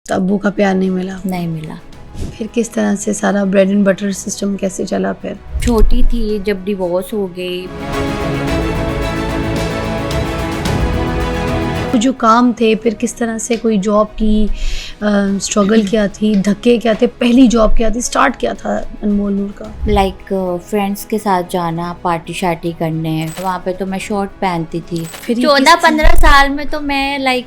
तो अब्बू का प्यार नहीं मिला? नहीं मिला। फिर किस तरह से सारा ब्रेड एंड बटर सिस्टम कैसे चला? फिर छोटी थी जब डिवोर्स हो गई। जो काम थे, फिर किस तरह से कोई जॉब की स्ट्रगल क्या थी, धक्के क्या थे, पहली जॉब क्या थी, स्टार्ट क्या था अनमोल नूर का? लाइक फ्रेंड्स के साथ जाना, पार्टी शार्टी करने। वहाँ पे तो मैं शॉर्ट पहनती थी। फिर ये 14-15 साल में तो मैं लाइक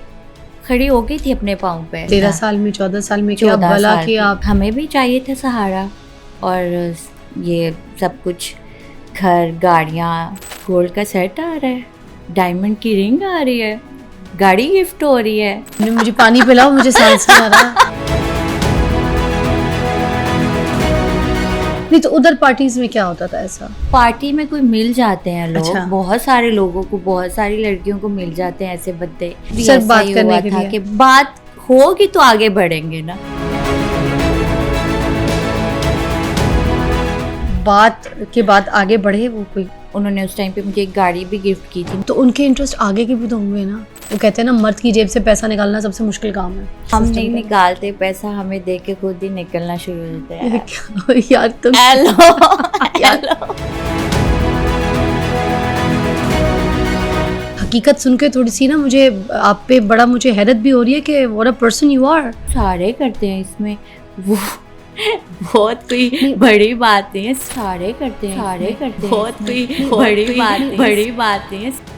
खड़ी हो गई थी अपने पाँव पे। 13 साल में, 14 साल में क्या 14 भला साल कि की। आप हमें भी चाहिए था सहारा, और ये सब कुछ, घर, गाड़ियाँ, गोल्ड का सेट आ रहा है, डायमंड की रिंग आ रही है, गाड़ी गिफ्ट हो रही है। मुझे पानी पिलाओ, मुझे सांस नहीं आ रहा। नहीं तो उधर पार्टीज में क्या होता था ऐसा? पार्टी में कोई मिल जाते हैं लोग। अच्छा। बहुत सारे लोगों को, बहुत सारी लड़कियों को मिल जाते हैं ऐसे बंदे। सिर्फ बात करने के लिए। कि बात होगी तो आगे बढ़ेंगे ना। बात के बाद आगे बढ़े वो कोई? उन्होंने उस टाइम पे मुझे एक गाड़ी भी गिफ्ट की थी। तो उनके इंटरेस्ट आगे के भी तो हुए ना। वो कहते हैं ना, मर्द की जेब से पैसा निकालना सबसे मुश्किल काम है। हम नहीं निकालते पैसा, हमें देख के खुद ही निकलना शुरू हो जाता है। यार तुम हेलो। हकीकत सुन के थोड़ी सी ना मुझे आप पे बड़ा मुझे हैरत भी हो रही है कि what a person you are. सारे करते हैं इसमें, वो बहुत कोई बड़ी बात नहीं है। सारे करते हैं, बहुत कोई बड़ी बात नहीं है।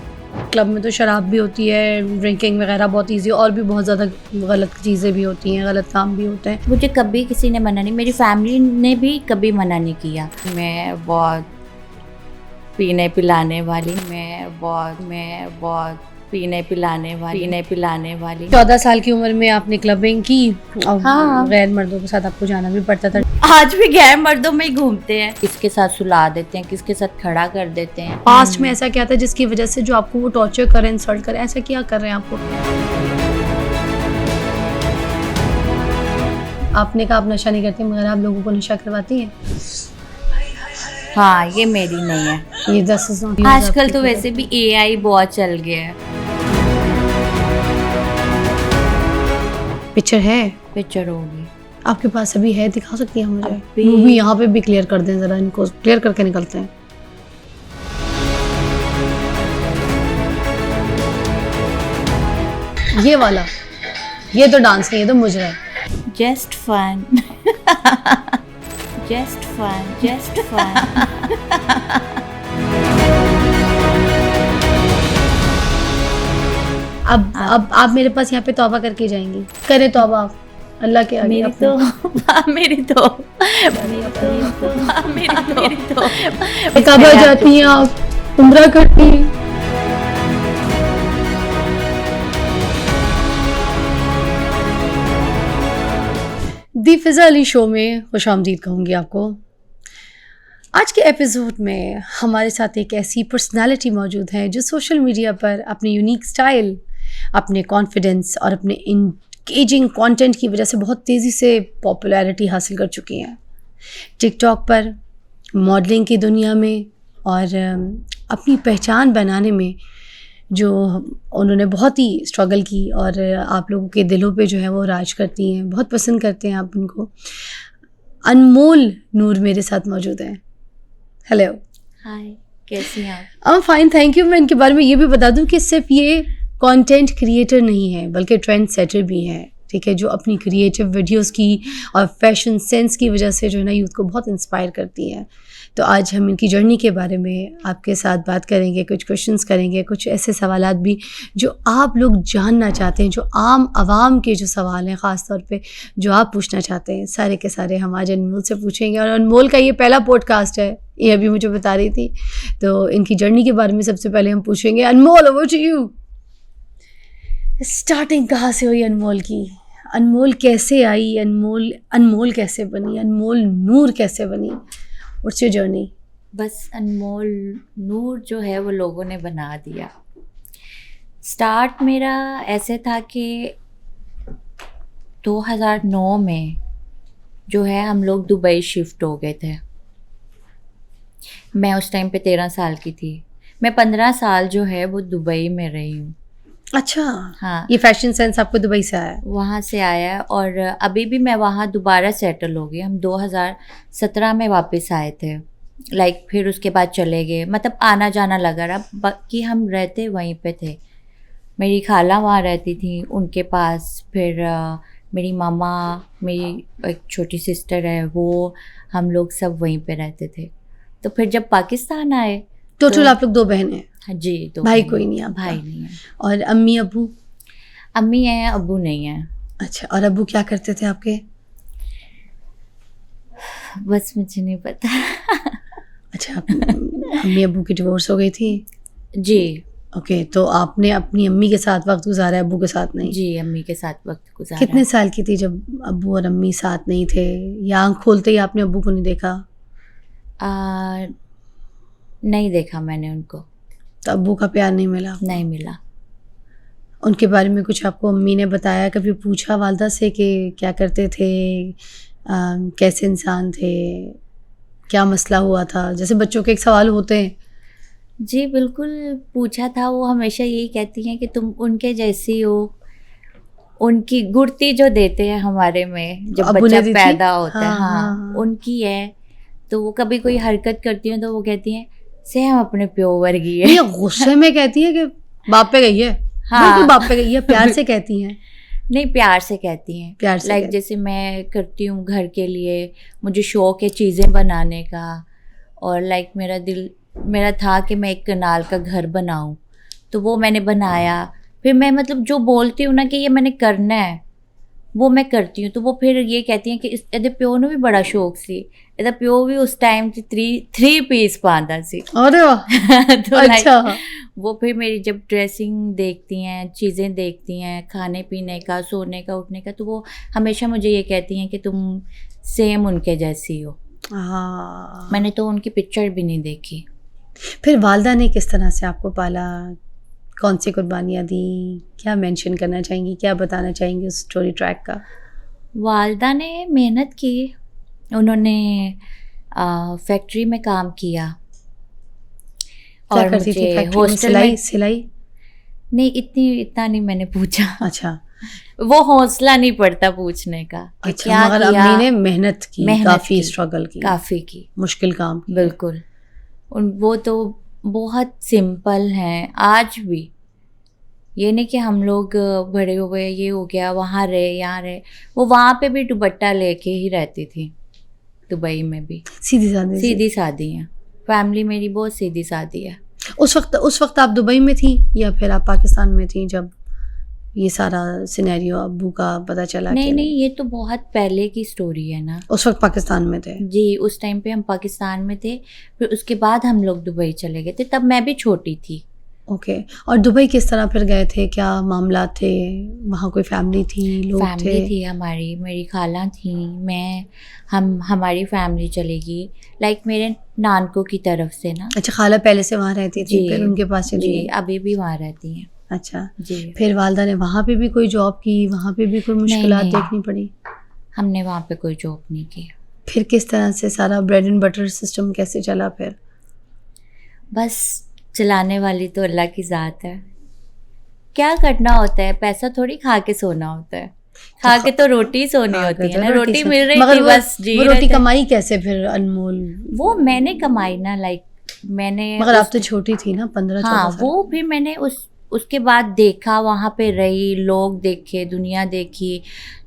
क्लब में तो शराब भी होती है, ड्रिंकिंग वगैरह बहुत ईजी, और भी बहुत ज़्यादा गलत चीज़ें भी होती हैं, गलत काम भी होते हैं। मुझे कभी किसी ने मना नहीं, मेरी फैमिली ने भी कभी मना नहीं किया। मैं बहुत पीने पिलाने वाली। मैं बहुत पीने पिलाने वाली। 14 साल की उम्र में आपने क्लबिंग की और हाँ। गैर मर्दों के साथ आपको जाना भी पड़ता था। आज भी गैर मर्दों में ही घूमते हैं। किसके साथ सुला देते हैं, किसके साथ खड़ा कर देते हैं। पास्ट में ऐसा क्या था जिसकी वजह से जो आपको वो टॉर्चर करे, इंसल्ट करे, ऐसा क्या कर रहे हैं आपको? आपने कहा आप नशा नहीं करती, मगर आप लोगों को नशा करवाती हैं। हाँ, ये मेरी नहीं है। ये 10 आजकल तो वैसे भी AI बहुत चल गया है। पिक्चर है? पिक्चर होगी आपके पास अभी है? दिखा सकती हैं मुझे? अभी- मूवी यहाँ पे भी क्लियर कर दें जरा, इनको क्लियर करके निकलते हैं। ये वाला, ये तो डांस नहीं, ये तो मुजरा है। Just fun. Just fun. अब आप मेरे पास यहाँ पे तौबा करके जाएंगी। करें तौबा आप अल्लाह के आगे। मेरी तो काबा जाती हैं आप, उम्रा करती हैं। दी फिजा अली शो में खुशामदीद कहूँगी आपको। आज के एपिसोड में हमारे साथ एक ऐसी पर्सनालिटी मौजूद है जो सोशल मीडिया पर अपने यूनिक स्टाइल, अपने कॉन्फिडेंस और अपने इंगेजिंग कंटेंट की वजह से बहुत तेज़ी से पॉपुलैरिटी हासिल कर चुकी हैं। टिकटॉक पर, मॉडलिंग की दुनिया में और अपनी पहचान बनाने में जो उन्होंने बहुत ही स्ट्रगल की, और आप लोगों के दिलों पे जो है वो राज करती हैं, बहुत पसंद करते हैं आप उनको। अनमोल नूर मेरे साथ मौजूद हैं। हेलो। हाय, कैसी हैं आप? I am fine, thank you. मैं इनके बारे में ये भी बता दूं कि सिर्फ ये कंटेंट क्रिएटर नहीं है, बल्कि ट्रेंड सेटर भी हैं, ठीक है, जो अपनी क्रिएटिव वीडियोस की और फैशन सेंस की वजह से जो है ना यूथ को बहुत इंस्पायर करती हैं। तो आज हम इनकी जर्नी के बारे में आपके साथ बात करेंगे, कुछ क्वेश्चंस करेंगे, कुछ ऐसे सवालात भी जो आप लोग जानना चाहते हैं, जो आम आवाम के जो सवाल हैं, ख़ास तौर पे जो आप पूछना चाहते हैं, सारे के सारे हम आज अनमोल से पूछेंगे। और अनमोल का ये पहला पॉडकास्ट है, ये अभी मुझे बता रही थी। तो इनकी जर्नी के बारे में सबसे पहले हम पूछेंगे। अनमोल, ओवर टू यू। स्टार्टिंग कहाँ से हुई अनमोल की? अनमोल कैसे आई? अनमोल कैसे बनी? अनमोल नूर कैसे बनी? What's your journey? बस अनमोल नूर जो है वो लोगों ने बना दिया। स्टार्ट मेरा ऐसे था कि 2009 में जो है हम लोग दुबई शिफ्ट हो गए थे। मैं उस टाइम पे 13 साल की थी। मैं 15 साल जो है वो दुबई में रही हूँ। अच्छा, हाँ, ये फैशन सेंस आपको दुबई से आया है? वहाँ से आया है और अभी भी मैं वहाँ दोबारा सेटल हो गई। हम 2017 में वापस आए थे, लाइक फिर उसके बाद चले गए, मतलब आना जाना लगा रहा, बाकी हम रहते वहीं पे थे। मेरी खाला वहाँ रहती थी, उनके पास, फिर मेरी मामा, मेरी एक छोटी सिस्टर है वो, हम लोग सब वहीं पे रहते थे। तो फिर जब पाकिस्तान आए टोटल आप लोग 2 बहनें हैं? हाँ जी, तो भाई कोई नहीं आपका? भाई नहीं है। और अम्मी अबू? अम्मी है, अब्बू नहीं है। अच्छा, और अबू क्या करते थे आपके? बस मुझे नहीं पता। अच्छा, अम्मी अबू की डिवोर्स हो गई थी? जी ओके, तो आपने अपनी अम्मी के साथ वक्त गुजारा है, अबू के साथ नहीं? जी, अम्मी के साथ वक्त गुजारा। कितने साल की थी जब अबू और अम्मी साथ नहीं थे, या आँख खोलते ही आपने अबू को नहीं देखा? नहीं देखा मैंने उनको। तो अबू का प्यार नहीं मिला आपको? नहीं मिला। उनके बारे में कुछ आपको अम्मी ने बताया, कभी पूछा वालदा से कि क्या करते थे, कैसे इंसान थे, क्या मसला हुआ था? जैसे बच्चों के एक सवाल होते हैं। जी बिल्कुल पूछा था। वो हमेशा यही कहती हैं कि तुम उनके जैसी हो। उनकी गुड़ती जो देते हैं हमारे में जब अबू ने बच्चा दी थी? पैदा होता है, हाँ, हाँ, हाँ, हाँ। उनकी है। तो वो कभी कोई हरकत करती हैं तो वो कहती हैं से हम अपने प्यो वर्गी है। ये गुस्से में कहती है कि बाप पे गई है? हाँ। बिल्कुल बाप पे गई है, प्यार से कहती हैं? नहीं, प्यार से कहती हैं। प्यार से लाइक कहती जैसे मैं करती हूँ घर के लिए, मुझे शौक है चीज़ें बनाने का, और लाइक मेरा था कि मैं एक कनाल का घर बनाऊँ, तो वो मैंने बनाया। फिर मैं मतलब जो बोलती हूँ ना कि ये मैंने करना है, वो मैं करती हूँ। तो वो फिर ये कहती हैं कि ਇਹਦੇ ਪਿਓ ਨੂੰ ਵੀ बड़ा शौक सी, ਇਹਦਾ ਪਿਓ भी उस टाइम थ्री पीस पाता सी। अरे वाह, तो अच्छा। वो फिर मेरी जब ड्रेसिंग देखती हैं, चीज़ें देखती हैं, खाने पीने का, सोने का, उठने का, तो वो हमेशा मुझे ये कहती हैं कि तुम सेम उनके जैसी हो। हाँ। मैंने तो उनकी पिक्चर भी नहीं देखी। फिर वालदा ने किस तरह से आपको पाला, कौन सी कुर्बानियाँ दी, क्या मेंशन करना चाहेंगी, क्या बताना चाहेंगी उस स्टोरी ट्रैक का? वालदा ने मेहनत की, उन्होंने फैक्ट्री में काम किया। क्या और करती थी मुझे फैक्ट्री में? हॉस्टल में सिलाई? नहीं, इतना नहीं मैंने पूछा। अच्छा, वो हौसला नहीं पड़ता पूछने का कि अच्छा। क्या मगर किया। अम्मी ने मेहनत की, काफ़ी स्ट्रगल की, काफ़ी की, मुश्किल काम किया। बिल्कुल। वो तो बहुत सिंपल हैं आज भी। ये नहीं कि हम लोग बड़े हो गए, ये हो गया, वहाँ रहे, यहाँ रहे। वो वहाँ पे भी दुपट्टा लेके ही रहती थी, दुबई में भी। सीधी सादी सी। सीधी सादी है, फैमिली मेरी बहुत सीधी सादी है। उस वक्त आप दुबई में थी या फिर आप पाकिस्तान में थी जब ये सारा सिनेरियो अब्बू का पता चला? नहीं नहीं, ये तो बहुत पहले की स्टोरी है ना। उस वक्त पाकिस्तान में थे? जी, उस टाइम पे हम पाकिस्तान में थे, फिर उसके बाद हम लोग दुबई चले गए थे, तब मैं भी छोटी थी। ओके। और दुबई किस तरह फिर गए थे, क्या मामला थे वहाँ? कोई फैमिली थी, लोग थे? फैमिली थी हमारी, मेरी खाला थी, मैं, हमारी फैमिली चलेगी, लाइक मेरे नानकों की तरफ से ना। अच्छा, खाला पहले से वहाँ रहती थी, फिर उनके पास चली जी, गई? अभी भी वहाँ रहती हैं। अच्छा जी। फिर वालदा ने वहाँ पे भी कोई जॉब की, वहाँ पे भी कोई मुश्किलात नहीं। देखनी पड़ी? हमने वहाँ पे कोई जॉब नहीं की। फिर किस तरह से सारा ब्रेड एंड बटर सिस्टम कैसे चला फिर? बस चलाने वाली तो अल्लाह की ज़ात है। क्या करना होता है, पैसा थोड़ी खा के सोना होता है। खा के तो रोटी सोनी होती है ना, रोटी मिल रही थी, बस जी। वो रोटी कमाई कैसे फिर अनमोल? वो मैंने कमाई ना, लाइक मैंने। मगर आप तो छोटी थी ना, 15-14 हाँ, साल। वो फिर मैंने उसके बाद देखा, वहाँ पे रही, लोग देखे, दुनिया देखी,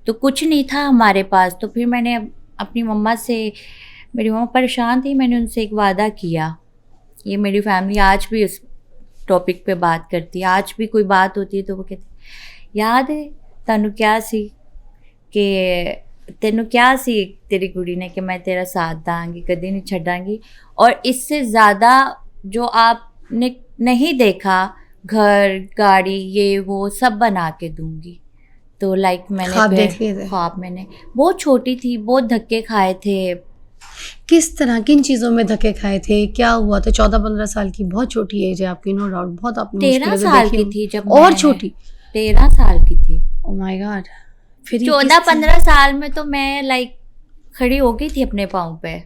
तो कुछ नहीं था हमारे पास। तो फिर मैंने अपनी मम्मा से, मेरी मम्मा परेशान थी, मैंने उनसे एक वादा किया। ये मेरी फैमिली आज भी उस टॉपिक पे बात करती है, आज भी कोई बात होती है तो वो कहती याद है तनु क्या सी, कि तेनू क्या सी तेरी कुड़ी ने कि मैं तेरा साथ दांगी, कभी नहीं छड़ांगी, और इससे ज़्यादा जो आपने नहीं देखा, घर गाड़ी ये वो सब बना के दूंगी। तो लाइक मैंने ख्वाब देख लिए थे? ख्वाब मैंने, बहुत छोटी थी, बहुत धक्के खाए थे। किस तरह, किन चीज़ों में धक्के खाए थे, क्या हुआ था? 14-15 साल की बहुत छोटी एज है आपकी, नो डाउट। बहुत आपने 13 साल की थी जब और छोटी? 13 साल की थी। Oh my God. फिर 14-15 साल में तो मैं लाइक खड़ी हो गई थी अपने पाँव पे।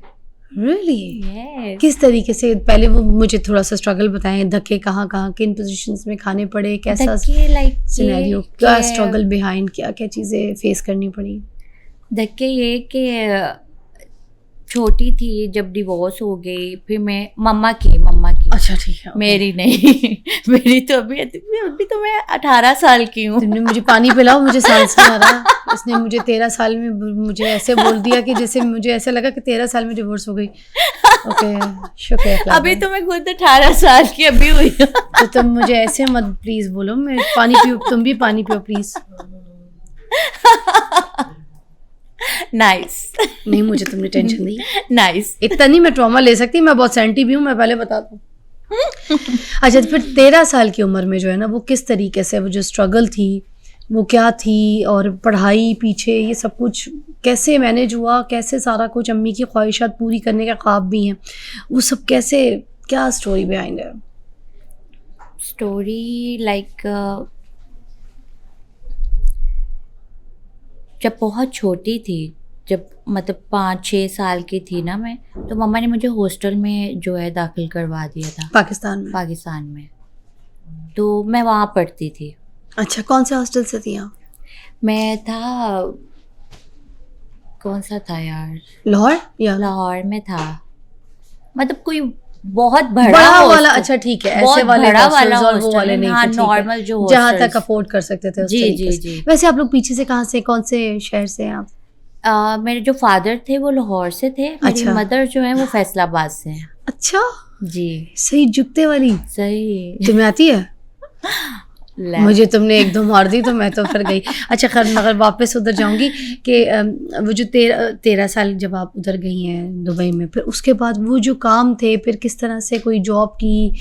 रियली? Yes. किस तरीके से? पहले वो मुझे थोड़ा सा स्ट्रगल बताएं, धक्के कहाँ कहाँ किन पोजीशंस में खाने पड़े, कैसा धक्के like सिनेरियो, ये क्या कि- स्ट्रगल बिहाइंड, क्या क्या चीज़ें फेस करनी पड़ी? धक्के ये कि छोटी थी जब डिवोर्स हो गई, फिर मैं मम्मा की अच्छा ठीक है, मेरी नहीं मेरी तो अभी तो मैं 18 साल की हूँ। तुमने मुझे पानी पिलाओ, मुझे सांस नहीं आ रहा। इसने मुझे 13 साल में मुझे ऐसे बोल दिया कि जैसे मुझे ऐसा लगा कि 13 साल में डिवोर्स हो गई। ओके, शुक्रिया क्लारा। अभी तो मैं खुद 18 साल की अभी हुई हूँ। तो तुम मुझे ऐसे मत प्लीज बोलो, मैं पानी पियो, तुम भी पानी पियो प्लीज। नाइस नहीं, मुझे तुमने टेंशन दी। नाइस। इतना नहीं मैं ट्रॉमा ले सकती, मैं बहुत सेंटी भी हूँ, मैं पहले बता दूँ। अच्छा, तो फिर 13 साल की उम्र में जो है ना, वो किस तरीके से वो जो स्ट्रगल थी वो क्या थी, और पढ़ाई पीछे ये सब कुछ कैसे मैनेज हुआ, कैसे सारा कुछ, अम्मी की ख्वाहिशात पूरी करने का ख्वाब भी हैं, वो सब कैसे, क्या स्टोरी बिहाइंड है? स्टोरी लाइक जब बहुत छोटी थी, जब मतलब 5-6 साल की थी ना मैं, तो मम्मा ने मुझे हॉस्टल में जो है दाखिल करवा दिया था पाकिस्तान में। तो मैं वहाँ पढ़ती थी। अच्छा, कौन से हॉस्टल से थी आप? मैं था, कौन सा था यार, लाहौर या लाहौर में था, मतलब कोई बहुत बड़ा वाला? hostel। अच्छा ठीक है, बहुत ऐसे वाले बड़ा hostels वाला और वो hostel वाले है, नहीं हाँ, थे, ठीक है, नॉर्मल जो जहाँ hostels। तक अफोर्ड कर सकते थे उस जी तरीके जी से। जी। वैसे आप लोग पीछे से कहाँ से, कौन से शहर से हैं आप? मेरे जो फादर थे वो लाहौर से थे, मेरी अच्छा। मदर जो है वो फैसलाबाद से है। अच्छा, जी सही जुगते वाली। सही। तुम्हें आती है? ले। मुझे तुमने एक दो मार दी तो मैं तो फिर गई। अच्छा खैर, मगर वापस उधर जाऊंगी कि वो जो 13 साल जब आप उधर गई हैं दुबई में, फिर उसके बाद वो जो काम थे, फिर किस तरह से कोई जॉब की,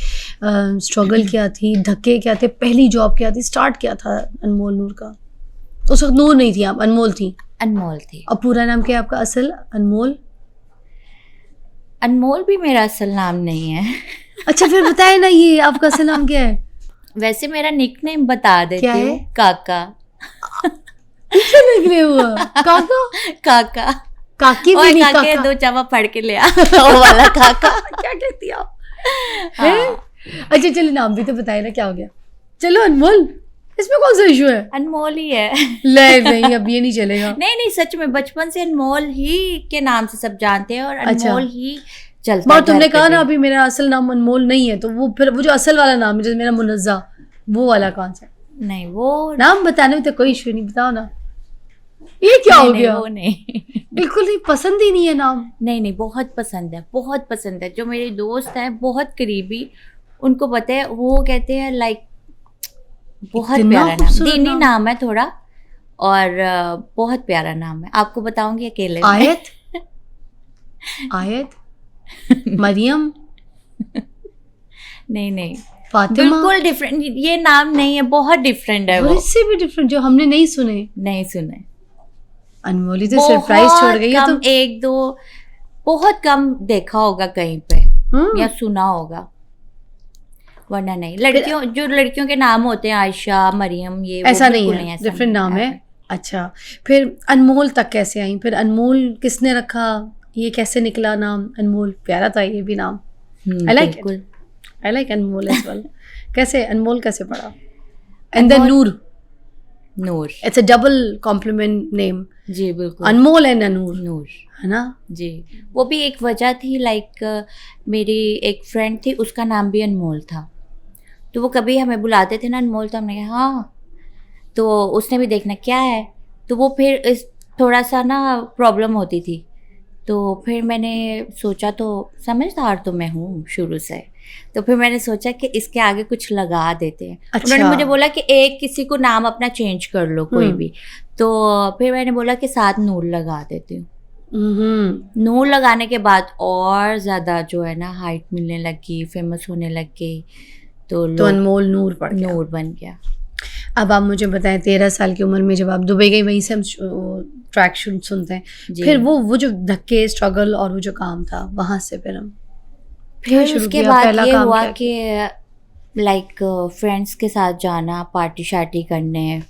स्ट्रगल क्या थी, धक्के क्या थे, पहली जॉब क्या थी, स्टार्ट क्या था अनमोल नूर का? उस वक्त नूर नहीं थी आप, अनमोल थी। अनमोल थी। और पूरा नाम क्या है आपका असल? अनमोल? अनमोल भी मेरा असल नाम नहीं है। अच्छा फिर बताए ना, ये आपका असल नाम क्या है? वैसे मेरा निकनेम बता देती क्या है? हूँ, काका। किससे निकले हुआ? काका? काका। काकी भी ओए नहीं, काके, काका। 2 चावा पढ़ के ले आ। वो वाला काका। क्या कहती आप? हाँ। अच्छा चलो, नाम भी तो बताए ना, क्या हो गया? चलो अनमोल, इसमें कौन सा इशू है? अनमोल ही है। ले नहीं, अब ये नहीं चलेगा। नहीं सच में बचपन से अनमोल ही के नाम से सब जानते हैं, और अच्छा। अनमोल ही चलता और है तुमने घर पे कहा ना भी। अभी मेरा असल नाम अनमोल नहीं है, तो वो फिर वो जो असल वाला नाम है, जैसे मेरा मुनज़्ज़ा, वो वाला कौन सा? नहीं वो नाम बताने में तो कोई इशू नहीं, बताओ ना। ये क्या हो गया? वो नहीं। बिल्कुल नहीं, पसंद ही नहीं है नाम। नहीं बहुत पसंद है, बहुत पसंद है। जो मेरे दोस्त हैं बहुत करीबी, उनको पता है, वो कहते हैं लाइक बहुत इतना प्यारा नाम, खूबसूरत दीनी नाम। नाम है थोड़ा, और बहुत प्यारा नाम है। आपको बताऊंगी अकेले में। आयत? आयत? मरियम? नहीं फातिमा? बिल्कुल डिफरेंट, ये नाम नहीं है, बहुत डिफरेंट है और वो। इससे भी डिफरेंट जो हमने नहीं सुने। नहीं सुने। अनमोली तो सरप्राइज छोड़ गई है कम, तुम। 1-2 बहुत कम देखा होगा कहीं पे या सुना होगा, वरना नहीं। लड़कियों के नाम होते हैं आयशा, मरियम, ये ऐसा वो नहीं बिल्कुल है, ऐसा डिफरेंट नहीं नाम है। अच्छा, फिर अनमोल तक कैसे आई? फिर अनमोल किसने रखा? ये कैसे निकला नाम अनमोल? प्यारा था ये भी नाम। I like it. बिल्कुल। I like Anmol as well. कैसे अनमोल कैसे पड़ा? And then Noor. Noor. It's a double compliment name. जी बिल्कुल। अनमोल एंड नूर, नूर है ना? जी। वो भी एक वजह थी, लाइक मेरी एक फ्रेंड थी, उसका नाम भी अनमोल था, तो वो कभी हमें बुलाते थे ना अनमोल, तो हमने कहा हाँ, तो उसने भी देखना क्या है, तो वो फिर इस थोड़ा सा ना प्रॉब्लम होती थी, तो फिर मैंने सोचा, तो समझदार तो मैं हूँ शुरू से, तो फिर मैंने सोचा कि इसके आगे कुछ लगा देते हैं। अच्छा। उन्होंने मुझे बोला कि एक किसी को नाम अपना चेंज कर लो कोई भी, तो फिर मैंने बोला कि साथ नूर लगा देती हूँ। नूर लगाने के बाद और ज़्यादा जो है ना हाइट मिलने लगी, फेमस होने लग गई, तो अनमोल नूर पड़ गया, नूर बन गया। अब आप मुझे बताएं, 13 साल की उम्र में जब आप दुबई गई, वहीं से हम ट्रैक सुनते हैं, फिर वो जो धक्के, स्ट्रगल और वो जो काम था, वहाँ से फिर उसके बाद ये हुआ कि लाइक फ्रेंड्स के साथ जाना, पार्टी शार्टी करने,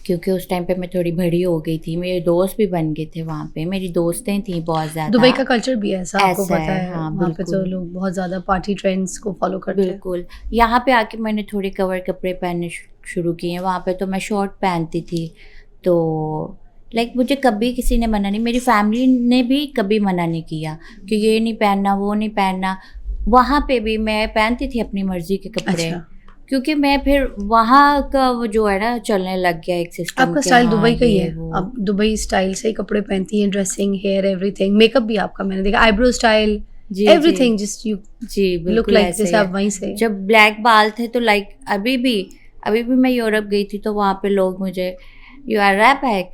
क्योंकि उस टाइम पे मैं थोड़ी बड़ी हो गई थी, मेरे दोस्त भी बन गए थे वहाँ पे, मेरी दोस्तें थी बहुत ज़्यादा। दुबई का कल्चर भी ऐसा आपको ऐसा पता है, है, हाँ, वहाँ पे तो बिल्कुल। लोग बहुत ज़्यादा पार्टी ट्रेंड्स को फॉलो करते हैं। बिल्कुल। यहाँ पे आके मैंने थोड़े कवर कपड़े पहनने शुरू किए। वहाँ पे तो मैं शॉर्ट पहनती थी, तो लाइक मुझे कभी किसी ने मना नहीं, मेरी फैमिली ने भी कभी मना नहीं किया कि ये नहीं पहनना, वो नहीं पहनना। वहाँ पे भी मैं पहनती थी अपनी मर्जी के कपड़े। अच्छा, क्योंकि मैं फिर वहाँ का वो जो है ना चलने लग गया एक सिस्टम आपका के, स्टाइल हाँ दुबई का ही ये है, वो। आप दुबई स्टाइल से ही कपड़े पहनती हैं, ड्रेसिंग, हेयर, एवरीथिंग, मेकअप भी आपका मैंने देखा, आईब्रो स्टाइल, जी एवरीथिंग, जस्ट यू जी लुक बिल्कुल लाइक ऐसे जैसे ही आप है। वहीं से। जब ब्लैक बाल थे तो लाइक अभी भी मैं यूरोप गई थी तो वहाँ पे लोग मुझे यू आर रैप हैक,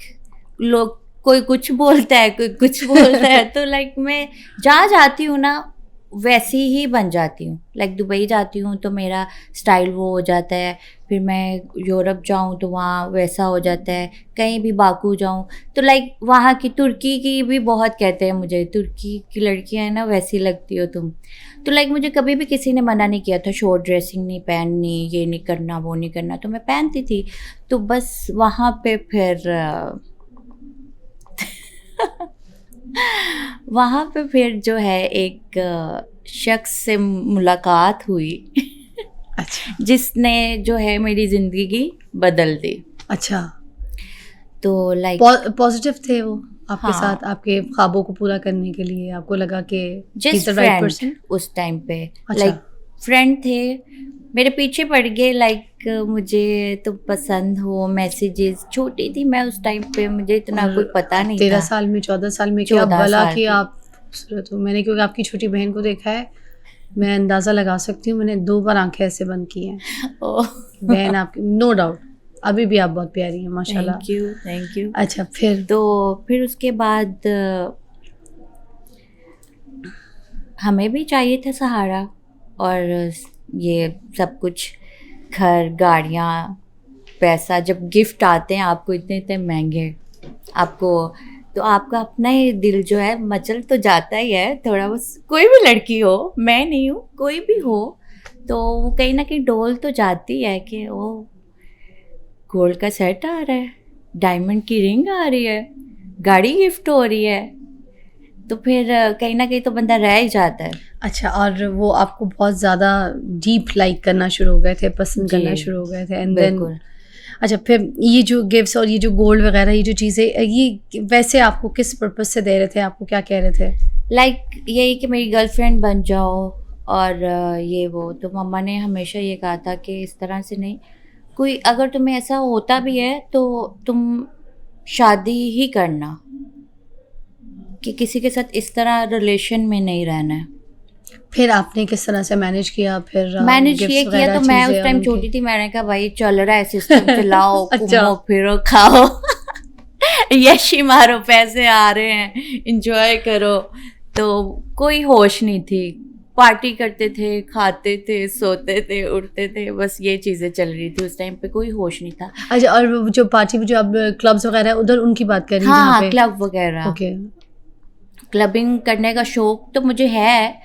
लोग कोई कुछ बोलता है, कोई कुछ बोलता है तो लाइक मैं जहाँ जाती हूँ ना वैसी ही बन जाती हूँ। लाइक दुबई जाती हूँ तो मेरा स्टाइल वो हो जाता है, फिर मैं यूरोप जाऊँ तो वहाँ वैसा हो जाता है, कहीं भी बाकू जाऊँ तो लाइक वहाँ की तुर्की की भी बहुत कहते हैं मुझे, तुर्की की लड़कियाँ हैं ना वैसी लगती हो तुम। तो लाइक मुझे कभी भी किसी ने मना नहीं किया था शॉर्ट ड्रेसिंग नहीं पहननी, ये नहीं करना, वो नहीं करना, तो मैं पहनती थी। तो बस वहाँ पे फिर वहाँ पे फिर जो है एक शख्स से मुलाकात हुई अच्छा, जिसने जो है मेरी ज़िंदगी बदल दी। अच्छा, तो लाइक पॉजिटिव थे वो आपके हाँ, साथ, आपके ख्वाबों को पूरा करने के लिए आपको लगा कि he is just the right friend person? उस टाइम पे। अच्छा, लाइक फ्रेंड थे, मेरे पीछे पड़ गए, लाइक मुझे तुम पसंद हो, मैसेजेस। छोटी थी मैं उस टाइम पे, मुझे इतना कोई पता नहीं 13 था। साल में, 14 साल में, क्या 14 भला साल कि की। आप खूबसूरत हो। मैंने क्योंकि आपकी छोटी बहन को देखा है, मैं अंदाज़ा लगा सकती हूँ, मैंने 2 बार आंखें ऐसे बंद की हैं। ओह बहन आपकी, नो डाउट, अभी भी आप बहुत प्यारी हैं माशाल्लाह। Thank you. अच्छा, फिर? तो फिर उसके बाद हमें भी चाहिए था सहारा, और ये सब कुछ, घर, गाड़ियाँ, पैसा। जब गिफ्ट आते हैं आपको इतने इतने महंगे, आपको तो आपका अपना ही दिल जो है मचल तो जाता ही है थोड़ा। बस कोई भी लड़की हो, मैं नहीं हूँ, कोई भी हो, तो वो कहीं ना कहीं डोल तो जाती है कि ओ गोल्ड का सेट आ रहा है, डायमंड की रिंग आ रही है, गाड़ी गिफ्ट हो रही है, तो फिर कहीं ना कहीं तो बंदा रह ही जाता है। अच्छा, और वो आपको बहुत ज़्यादा डीप लाइक करना शुरू हो गए थे, पसंद करना जी, शुरू हो गए थे, एंड देन बिल्कुल। अच्छा, फिर ये जो गिफ्ट्स और ये जो गोल्ड वगैरह, ये जो चीज़ें, ये वैसे आपको किस पर्पस से दे रहे थे, आपको क्या कह रहे थे? लाइक यही कि मेरी गर्लफ्रेंड बन जाओ, और ये वो। तो मम्मा ने हमेशा ये कहा था कि इस तरह से नहीं, कोई अगर तुम्हें ऐसा होता भी है तो तुम शादी ही करना, कि किसी के साथ इस तरह रिलेशन में नहीं रहना है। फिर आपने किस तरह से मैनेज किया फिर मैनेज गिफ्ट्स ये किया वगैरह, तो मैं चीज़ें उस और टाइम उनके? छोटी थी, मैंने कहा भाई चल रहा है सिस्टम, चलाओ, अच्छा। घूमो फिरो, खाओ यशी मारो, पैसे आ रहे हैं, इंजॉय करो। तो कोई होश नहीं थी, पार्टी करते थे, खाते थे, सोते थे, उठते थे, बस ये चीज़ें चल रही थी उस टाइम पे, कोई होश नहीं था। अच्छा, और वो जो पार्टी, जो आप क्लब्स वगैरह उधर उनकी बात कर रही हैं हाँ जहाँ हाँ, पे? क्लब वगैरह, ओके। क्लबिंग करने का शौक तो मुझे है।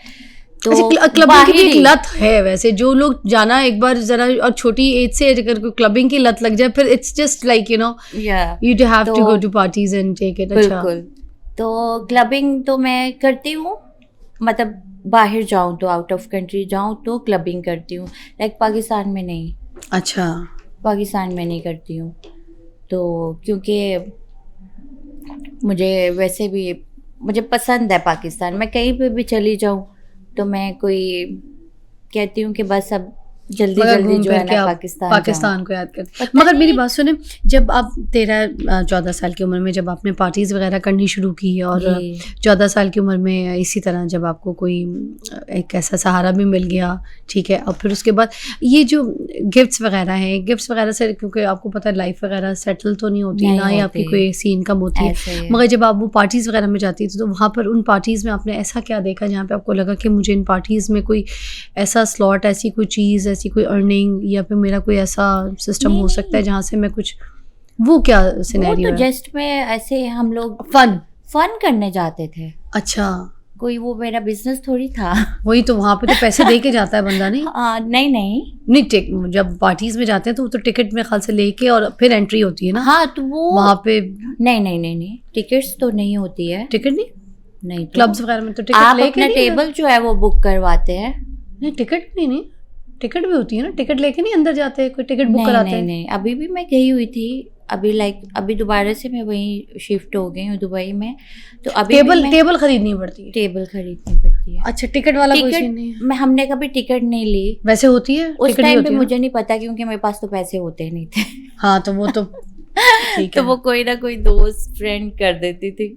तो अच्छा, क्लबिंग की भी एक बाहरी, लत है वैसे, जो लोग जाना एक बार जरा, और छोटी एज से अगर कोई क्लबिंग की लत लग जाए, फिर it's just like you know या you have to to go to parties and take it. अच्छा, बिल्कुल। तो क्लबिंग तो मैं करती हूँ, मतलब बाहर जाऊँ तो, आउट ऑफ कंट्री जाऊँ तो क्लबिंग करती हूँ, लाइक पाकिस्तान में नहीं, अच्छा, पाकिस्तान में नहीं करती हूँ। तो क्योंकि मुझे वैसे भी मुझे पसंद है पाकिस्तान, मैं कहीं पे भी चली जाऊँ तो मैं कोई कहती हूँ कि बस अब जल्दी मगर जल्दी घूम जो फिर है के ना आप पाकिस्तान पाकिस्तान को याद करते। पता मगर मेरी नहीं। बात सुने, जब आप 13-14 साल की उम्र में जब आपने पार्टीज वगैरह करनी शुरू की, और जी 14 साल की उम्र में इसी तरह जब आपको कोई एक ऐसा सहारा भी मिल गया, ठीक है, और फिर उसके बाद ये जो गिफ्ट्स वगैरह हैं, गिफ्ट्स वगैरह से, क्योंकि आपको पता है लाइफ वगैरह सेटल तो नहीं होती, नहीं ना ही आपकी होती, कोई ऐसी इनकम होती है, ऐसे ही है। मगर जब आप वो पार्टीज़ वगैरह में जाती थी तो वहाँ पर उन पार्टीज़ में आपने ऐसा क्या देखा जहाँ पे आपको लगा कि मुझे इन पार्टीज़ में कोई ऐसा स्लॉट, ऐसी कोई चीज़, ऐसी कोई अर्निंग, या फिर मेरा कोई ऐसा सिस्टम नहीं, हो सकता है नहीं। जहाँ से मैं कुछ, वो क्या वो सिनेरियो तो है? जस्ट में ऐसे हम लोग फन? फन करने जाते थे। अच्छा, कोई वो मेरा बिजनेस थोड़ी था। वही तो, वहाँ पे तो पैसे दे के जाता है बंदा, नहीं? नहीं नहीं। नहीं, जब पार्टीज में जाते हैं तो वो तो टिकट मेरे ख्याल से लेके और फिर एंट्री होती है ना। हाँ तो वो वहाँ पे नहीं नहीं नहीं नहीं, टिकट्स तो नहीं होती है। टिकट नहीं? नहीं तो क्लब्स वगैरह में तो टिकट आप लेके अपना नहीं टेबल जो है वो बुक करवाते हैं। नहीं, टिकट नहीं, टिकट भी होती है ना, टिकट लेके नहीं अंदर जाते हैं, कोई टिकट बुक नहीं कराते नहीं हैं। नहीं, अभी भी मैं गई हुई थी। अभी दोबारा से मैं वहीं शिफ्ट हो गई हूँ दुबई में। तो अभी टेबल खरीदनी पड़ती है? टेबल खरीदनी पड़ती है। अच्छा, टिकट वाला कोई टिकट सीन नहीं है? मैं हमने कभी टिकट नहीं ली। वैसे होती है उस टिकट भी टाइम होती पे है ना? मुझे नहीं पता क्योंकि मेरे पास तो पैसे होते नहीं थे। हाँ तो वो तो ठीक तो है। वो कोई ना कोई दोस्त फ्रेंड कर देती थी,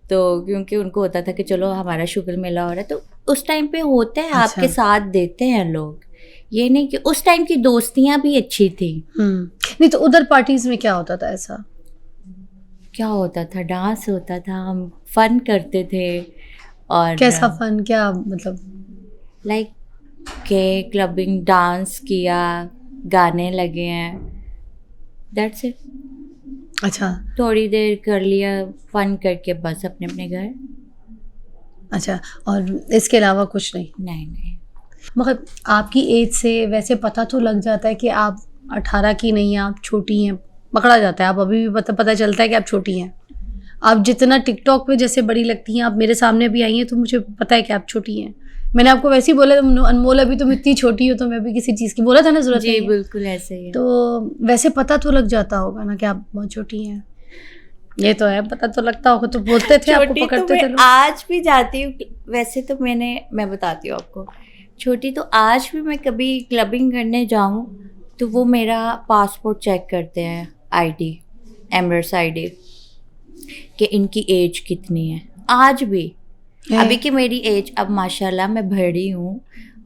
तो क्योंकि उनको होता था कि चलो हमारा शुगर मेला हो रहा है, तो उस टाइम पे होता है। अच्छा। आपके साथ देते हैं लोग, ये नहीं कि उस टाइम की दोस्तियां भी अच्छी थी। नहीं तो उधर पार्टीज में क्या होता था ऐसा? क्या होता था, डांस होता था, हम फन करते थे। और कैसा फन, क्या मतलब? लाइक के क्लबिंग, डांस किया, गाने लगे हैं, दैट्स इट। अच्छा थोड़ी देर कर लिया फन करके, बस अपने अपने घर। अच्छा, और इसके अलावा कुछ नहीं? नहीं नहीं। मगर आपकी एज से वैसे पता तो लग जाता है कि आप 18 की नहीं हैं, आप छोटी हैं, पकड़ा जाता है। आप अभी भी पता चलता है कि आप छोटी हैं। आप जितना टिकटॉक पे जैसे बड़ी लगती हैं, आप मेरे सामने भी आई हैं तो मुझे पता है कि आप छोटी हैं। मैंने आपको वैसे ही बोला, अनमोल अभी तुम इतनी छोटी हो तो मैं भी किसी चीज़ की बोला था ना, जरूरत जी नहीं है। बिल्कुल ऐसे ही है। तो वैसे पता तो लग जाता होगा ना कि आप बहुत छोटी हैं। ये तो है, पता तो लगता होगा, तो बोलते थे आपको, छोटी पकड़ते तो थे मैं लोग। आज भी जाती हूँ। वैसे तो मैं बताती हूँ आपको, छोटी तो आज भी मैं कभी क्लबिंग करने जाऊँ तो वो मेरा पासपोर्ट चेक करते हैं, आईडी, एमरेट्स आईडी, कि इनकी एज कितनी है। आज भी अभी की मेरी एज, अब माशाल्लाह मैं बड़ी हूँ,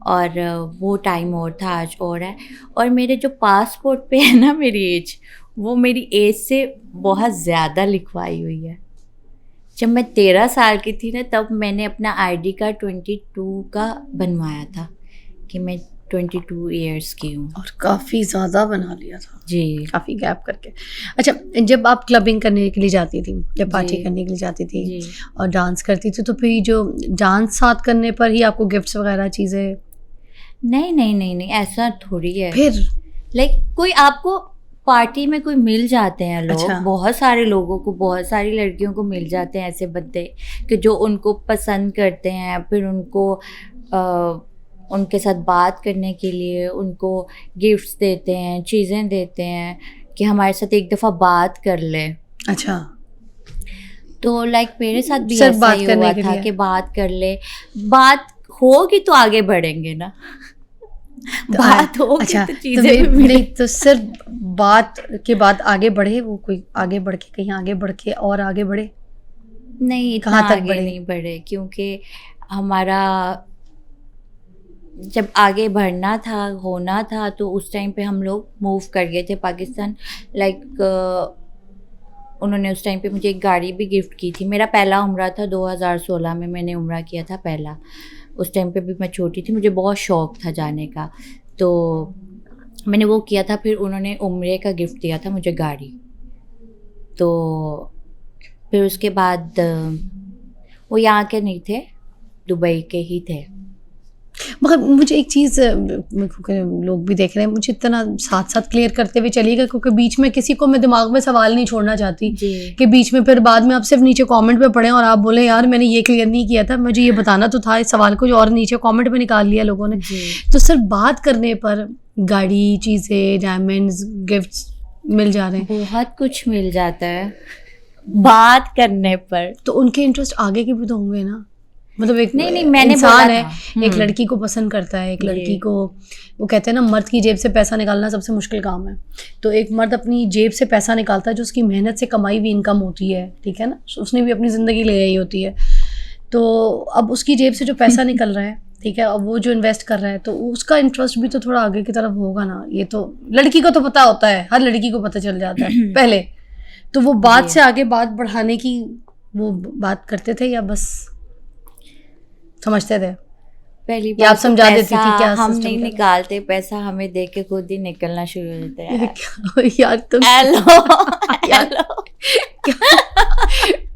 और वो टाइम और था, आज और है। और मेरे जो पासपोर्ट पे है ना मेरी एज, वो मेरी एज से बहुत ज़्यादा लिखवाई हुई है। जब मैं 13 साल की थी ना, तब मैंने अपना आईडी कार्ड 22 का बनवाया था कि मैं 22 ईयर्स की हूँ। और काफ़ी ज़्यादा बना लिया था जी, काफ़ी गैप करके। अच्छा, जब आप क्लबिंग करने के लिए जाती थी, जब पार्टी जी। करने के लिए जाती थी जी। और डांस करती थी, तो फिर जो डांस साथ करने पर ही आपको गिफ्ट्स वगैरह चीज़ें? नहीं नहीं नहीं नहीं, ऐसा थोड़ी है। फिर लाइक कोई आपको पार्टी में कोई मिल जाते हैं लोग। अच्छा। बहुत सारे लोगों को, बहुत सारी लड़कियों को मिल जाते हैं ऐसे बंदे कि जो उनको पसंद करते हैं, फिर उनको उनके साथ बात करने के लिए उनको गिफ्ट्स देते हैं, चीज़ें देते हैं कि हमारे साथ एक दफ़ा बात कर ले। अच्छा, तो लाइक मेरे साथ भी सिर्फ ऐसा बात ही करने हुआ के था लिए? कि बात कर ले, बात होगी तो आगे बढ़ेंगे ना। बात होगी अच्छा, तो तो चीज़ें भी नहीं मिलेंगी। तो सिर्फ बात के बाद आगे बढ़े, वो कोई आगे बढ़ के कहीं आगे बढ़ के और आगे बढ़े? नहीं, इतना कहाँ तक आगे बढ़े? नहीं बढ़े, क्योंकि हमारा जब आगे बढ़ना था, होना था, तो उस टाइम पे हम लोग मूव कर गए थे पाकिस्तान। लाइक उन्होंने उस टाइम पे मुझे एक गाड़ी भी गिफ्ट की थी। मेरा पहला उम्रा था 2016 में, मैंने उम्रा किया था पहला। उस टाइम पे भी मैं छोटी थी, मुझे बहुत शौक़ था जाने का, तो मैंने वो किया था। फिर उन्होंने उम्रे का गिफ्ट दिया था मुझे, गाड़ी। तो फिर उसके बाद वो यहाँ के नहीं थे, दुबई के ही थे। मगर मुझे एक चीज़, लोग भी देख रहे हैं, मुझे इतना साथ साथ क्लियर करते हुए चलिएगा, क्योंकि बीच में किसी को मैं दिमाग में सवाल नहीं छोड़ना चाहती जी। कि बीच में फिर बाद में आप सिर्फ नीचे कमेंट पे पढ़ें और आप बोले यार मैंने ये क्लियर नहीं किया था, मुझे ये बताना तो था, इस सवाल को जो और नीचे कमेंट में निकाल लिया लोगों ने। जी। तो सिर्फ बात करने पर गाड़ी, चीज़ें, डायमंड्स, गिफ्ट्स मिल जा रहे हैं? बहुत कुछ मिल जाता है बात करने पर। तो उनके इंटरेस्ट आगे के भी तो होंगे ना। मतलब एक नहीं, मैंने इंसान बोला है, था। एक लड़की को पसंद करता है, एक जी। लड़की को, वो कहते हैं ना मर्द की जेब से पैसा निकालना सबसे मुश्किल काम है। तो एक मर्द अपनी जेब से पैसा निकालता है, जो उसकी मेहनत से कमाई हुई इनकम होती है, ठीक है ना, उसने भी अपनी ज़िंदगी ले आई होती है। तो अब उसकी जेब से जो पैसा निकल रहा है, ठीक है, और वो जो इन्वेस्ट कर रहा है, तो उसका इंटरेस्ट भी तो थोड़ा आगे की तरफ होगा ना। ये तो लड़की को तो पता होता है, हर लड़की को पता चल जाता है पहले। तो वो बात से आगे बात बढ़ाने की वो बात करते थे या बस समझते थे? पहली या आप बात तो समझा देती थी पैसा क्या हम सिस्टम नहीं क्या? निकालते, पैसा हमें देख के खुद ही निकलना शुरू हो जाता है। यार तुम हेलो यार, हेलो।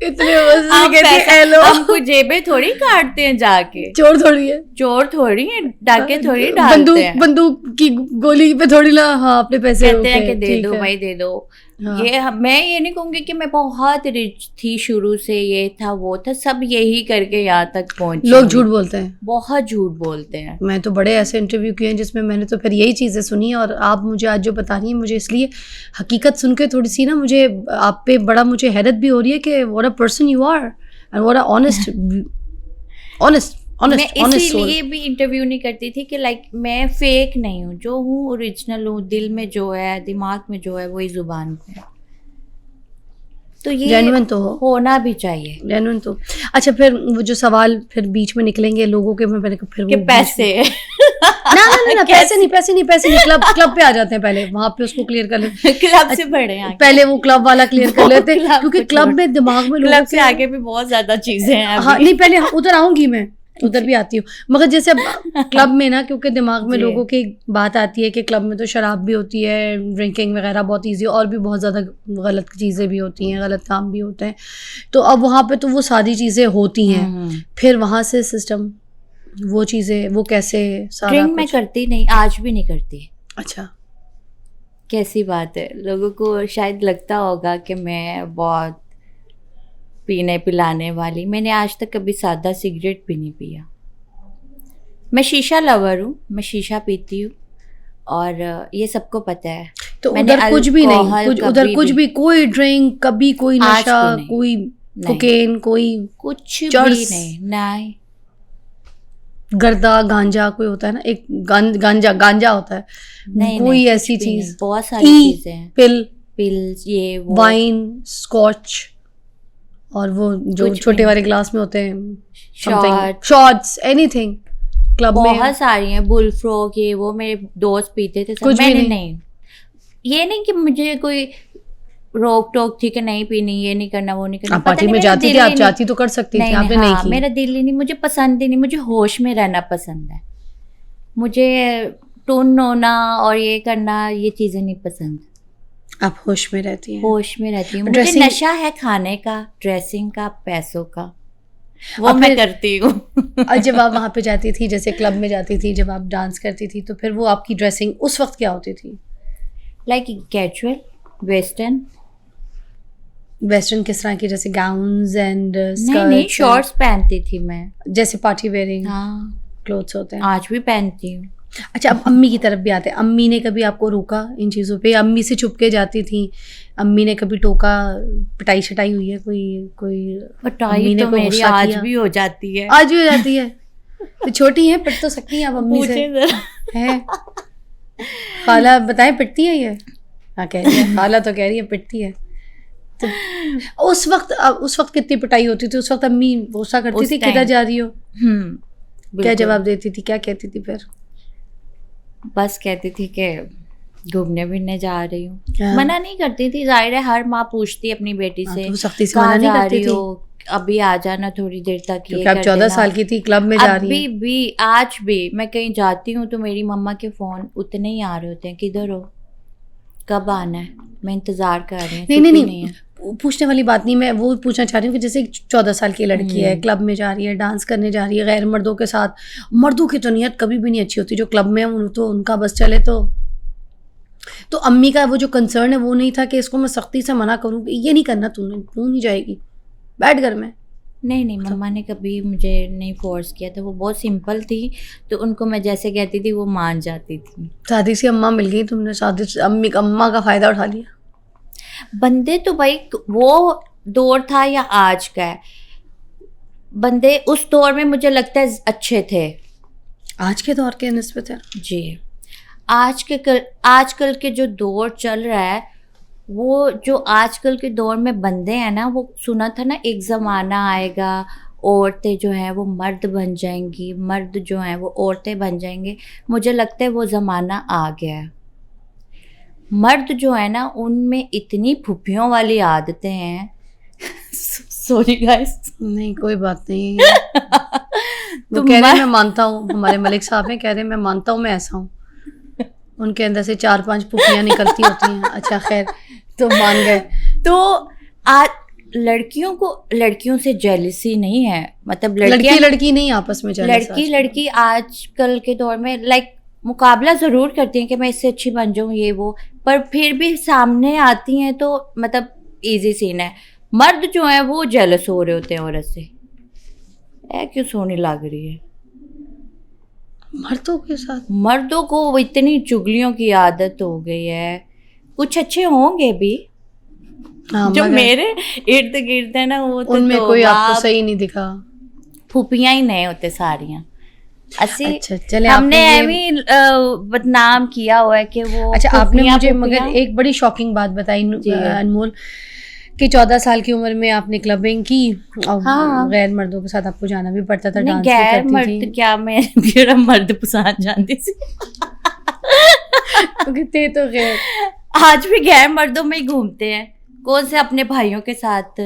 इतने मजे हम कहती है पैसा- हेलो, हमको जेबें थोड़ी काटते हैं जाके, चोर थोड़ी है, चोर थोड़ी है, डाके थोड़ी डालते बंदूक हैं। बंदूक की गोली पे थोड़ी ना, हाँ अपने पैसे कहते हैं रुके, कि दे ठीक दो है। भाई दे दो। हाँ। मैं ये नहीं कहूंगी कि मैं बहुत रिच थी शुरू से, ये था वो था, सब यही करके यहाँ तक पहुंची। लोग झूठ बोलते हैं, बहुत झूठ बोलते हैं। मैं तो बड़े ऐसे इंटरव्यू किए हैं जिसमें मैंने तो फिर यही चीज़ें सुनी हैं, और आप मुझे आज जो बता रही हैं, मुझे इसलिए हकीकत सुन के थोड़ी सी ना मुझे आप पे बड़ा मुझे हैरत भी हो रही है कि what a person you are and what a honest honest मैं ऑनेस्ट ऑनेस्ट सोल। इसीलिए भी इंटरव्यू नहीं करती थी कि लाइक मैं फेक नहीं हूँ, जो हूँ ओरिजिनल हूँ, दिल में जो है दिमाग में जो है वही जुबान पे है। तो ये जेन्युइन तो हो, होना भी चाहिए जेन्युइन तो। अच्छा, फिर वो जो सवाल फिर बीच में निकलेंगे लोगों के, मैंने कहा फिर कि वो बीच पैसे में- ना पैसे नहीं, क्लब पे आ जाते हैं पहले, वहां पे उसको क्लियर कर लेते क्लब से बड़े आगे, पहले वो क्लब वाला क्लियर कर लेते हैं, क्लब क्योंकि से क्लब क्लब- में दिमाग में लोगों क्लब से के- आगे भी बहुत ज्यादा चीजें हैं हाँ अभी। नहीं, पहले उधर आऊंगी मैं, उधर भी आती हूँ, मगर जैसे अब क्लब में ना, क्योंकि दिमाग में जी। लोगों की बात आती है कि क्लब में तो शराब भी होती है, ड्रिंकिंग वगैरह बहुत ईजी, और भी बहुत ज़्यादा गलत चीज़ें भी होती हैं, गलत काम भी होते हैं, तो अब वहाँ पे तो वो सारी चीज़ें होती हैं, फिर वहाँ से सिस्टम वो चीज़ें वो कैसे सारा ड्रिंक मैं कुछ। करती नहीं, आज भी नहीं करती। अच्छा, कैसी बात है, लोगों को शायद लगता होगा कि मैं बहुत पीने पिलाने वाली, मैंने आज तक कभी सादा सिगरेट भी नहीं पिया। मैं शीशा लवर हूँ, मैं शीशा पीती हूँ, और ये सबको पता है। तो मैंने उधर कुछ भी नहीं, अल्कोहल कुछ उधर कभी कुछ भी, कोई ड्रिंक कभी, कोई आज नशा, भी नहीं। कोई नहीं। कोकेन, कोई कुछ भी चर्स, नहीं। गर्दा, गांजा कोई होता है ना, एक गांजा होता है, नहीं कोई नहीं, ऐसी कुछ भी नहीं। चीज, बहुत सारी चीजें हैं, पिल, पिल्स, ये वो, वाइन, स्कॉच, और वो जो कुछ भी छोटे नहीं। वाले ग्लास में होते हैं, शॉट, शॉट्स, एनीथिंग क्लब में। बहुत सारी हैं, बुल फ्रॉग, ये वो मेरे दोस्त पीते थे सब, कुछ भी मैंने नहीं। नहीं। ये नहीं कि मुझे कोई रोक टोक थी कि नहीं पीनी, ये नहीं करना, वो नहीं करना। आप पता पार्टी नहीं, में मेरा जाती दिल थी, ही आप नहीं- चाहती तो कर सकती थी, आपने नहीं हाँ, की। मेरा दिल ही नहीं, मुझे पसंद ही नहीं, मुझे होश में रहना पसंद है, मुझे टून होना और ये करना, ये चीज़ें नहीं पसंद। आप होश में रहती हैं। होश में रहती हूँ, मुझे ड्रेसिंग- नशा है खाने का, ड्रेसिंग का, पैसों का, वो अब मैं फिर- करती हूँ। और जब आप वहाँ पे जाती थी, जैसे क्लब में जाती थी, जब आप डांस करती थी, तो फिर वो आपकी ड्रेसिंग उस वक्त क्या होती थी? Like casual, western. वेस्टर्न किस तरह की, जैसे गाउन्स एंड नहीं, शॉर्ट्स पहनती थी मैं। जैसे पार्टी वेयरिंग हाँ, क्लोथ्स होते हैं। आज भी पहनती हूँ। अच्छा, अब अम्मी की तरफ भी आते हैं, अम्मी ने कभी आपको रोका इन चीज़ों पे? अम्मी से छुप के जाती थी, अम्मी ने कभी टोका, पिटाई शटाई हुई है कोई अम्मी पिटाई ने तो कोई मेरी गुस्सा आज किया? भी हो जाती है। आज भी हो जाती है? तो छोटी हैं, पिट तो सकती हैं आप अम्मी से, पूछे जरा। है? खाला बताएं, पिटती है ये? हाँ कह रही है, खाला तो कह रही है पिटती है। तो उस वक्त कितनी पिटाई होती थी? उस वक्त अम्मी गुस्सा करती उस थी, time- किधर जा रही हो? क्या बिल्कुल। जवाब देती थी, क्या कहती थी फिर? बस कहती थी कि घूमने फिरने जा रही हूँ। हाँ। मना नहीं करती थी, जाहिर है हर माँ पूछती है अपनी बेटी हाँ, से तो वो सख्ती से कहाँ मना नहीं जा करती रही थी, हो, अभी आ जाना थोड़ी देर तक, ये क्योंकि आप कर 14 देना। साल की थी, क्लब में जा रही अभी हैं। भी आज भी मैं कहीं जाती हूँ तो मेरी मम्मा के फ़ोन उतने ही आ रहे होते हैं, किधर हो, कब आना है, मैं इंतज़ार कर रही हूँ। नहीं है। पूछने वाली बात नहीं, मैं वो पूछना चाह रही हूँ कि जैसे 14 साल की लड़की है, क्लब में जा रही है, डांस करने जा रही है गैर मर्दों के साथ, मर्दों की तो नीयत कभी भी नहीं अच्छी होती, जो क्लब में है तो उनका बस चले। तो अम्मी का वो जो कंसर्न है वो नहीं था कि इसको मैं सख्ती से मना करूँ कि ये नहीं करना, तू नहीं जाएगी, बैठ घर में? नहीं, मम्मा ने कभी मुझे नहीं फोर्स किया था, वो बहुत सिंपल थी, तो उनको मैं जैसे कहती थी वो मान जाती थी। शादी से अम्मा मिल गई, तुमने शादी से अम्मा का फ़ायदा उठा लिया। बंदे तो भाई वो दौर था या आज का है, बंदे उस दौर में मुझे लगता है अच्छे थे। आज के दौर के निस्बत है जी, आजकल के जो दौर चल रहा है, वो जो आजकल के दौर में बंदे हैं ना, वो सुना था ना एक ज़माना आएगा औरतें जो हैं वो मर्द बन जाएंगी, मर्द जो हैं वो औरतें बन जाएंगे। मुझे लगता है वो ज़माना आ गया है। मर्द जो है ना उनमें इतनी फुफियों वाली आदतें हैं। Sorry guys. नहीं कोई बात नहीं। वो कह रहे हैं मैं मानता हूँ, हमारे मलिक साहब हैं, कह रहे हैं मैं मानता हूँ मैं ऐसा हूँ, उनके अंदर से 4-5 पुफियाँ निकलती होती हैं। अच्छा खैर, तो मान गए। तो आज लड़कियों से जेलसी नहीं है, मतलब लड़की लड़की नहीं आपस में jealous लड़की आजकल के दौर में लाइक मुकाबला जरूर करती हैं कि मैं इससे अच्छी बन जाऊं ये वो, पर फिर भी सामने आती हैं तो मतलब इजी सीन है। मर्द जो है वो जेलस हो रहे होते हैं औरत से, ऐ क्यों सोनी लग रही है। मर्दों के साथ मर्दों को वो इतनी चुगलियों की आदत हो गई है, कुछ अच्छे होंगे भी हाँ, जो मगर मेरे इर्द गिर्द है ना, वो तो उनमें कोई आपको बाप सही नहीं दिखा। फूफियां ही नहीं होते सारियां। अच्छा चले, हमने आपने ऐवी बदनाम किया हुआ है कि वो अच्छा आपने फूफियां मुझे मगर फूफियां। एक बड़ी शॉकिंग बात बताई जी। अनमोल कि 14 साल की उम्र में आपने क्लबिंग की और हाँ। गैर मर्दों के साथ आपको जाना भी पड़ता था, नहीं डांस भी गैर करती मर्द थी। क्या, मैं मेरा मर्द पसंद जानती थी। क्योंकि थे तो गैर। आज भी गैर मर्दों में ही घूमते हैं, कौन से अपने भाइयों के साथ,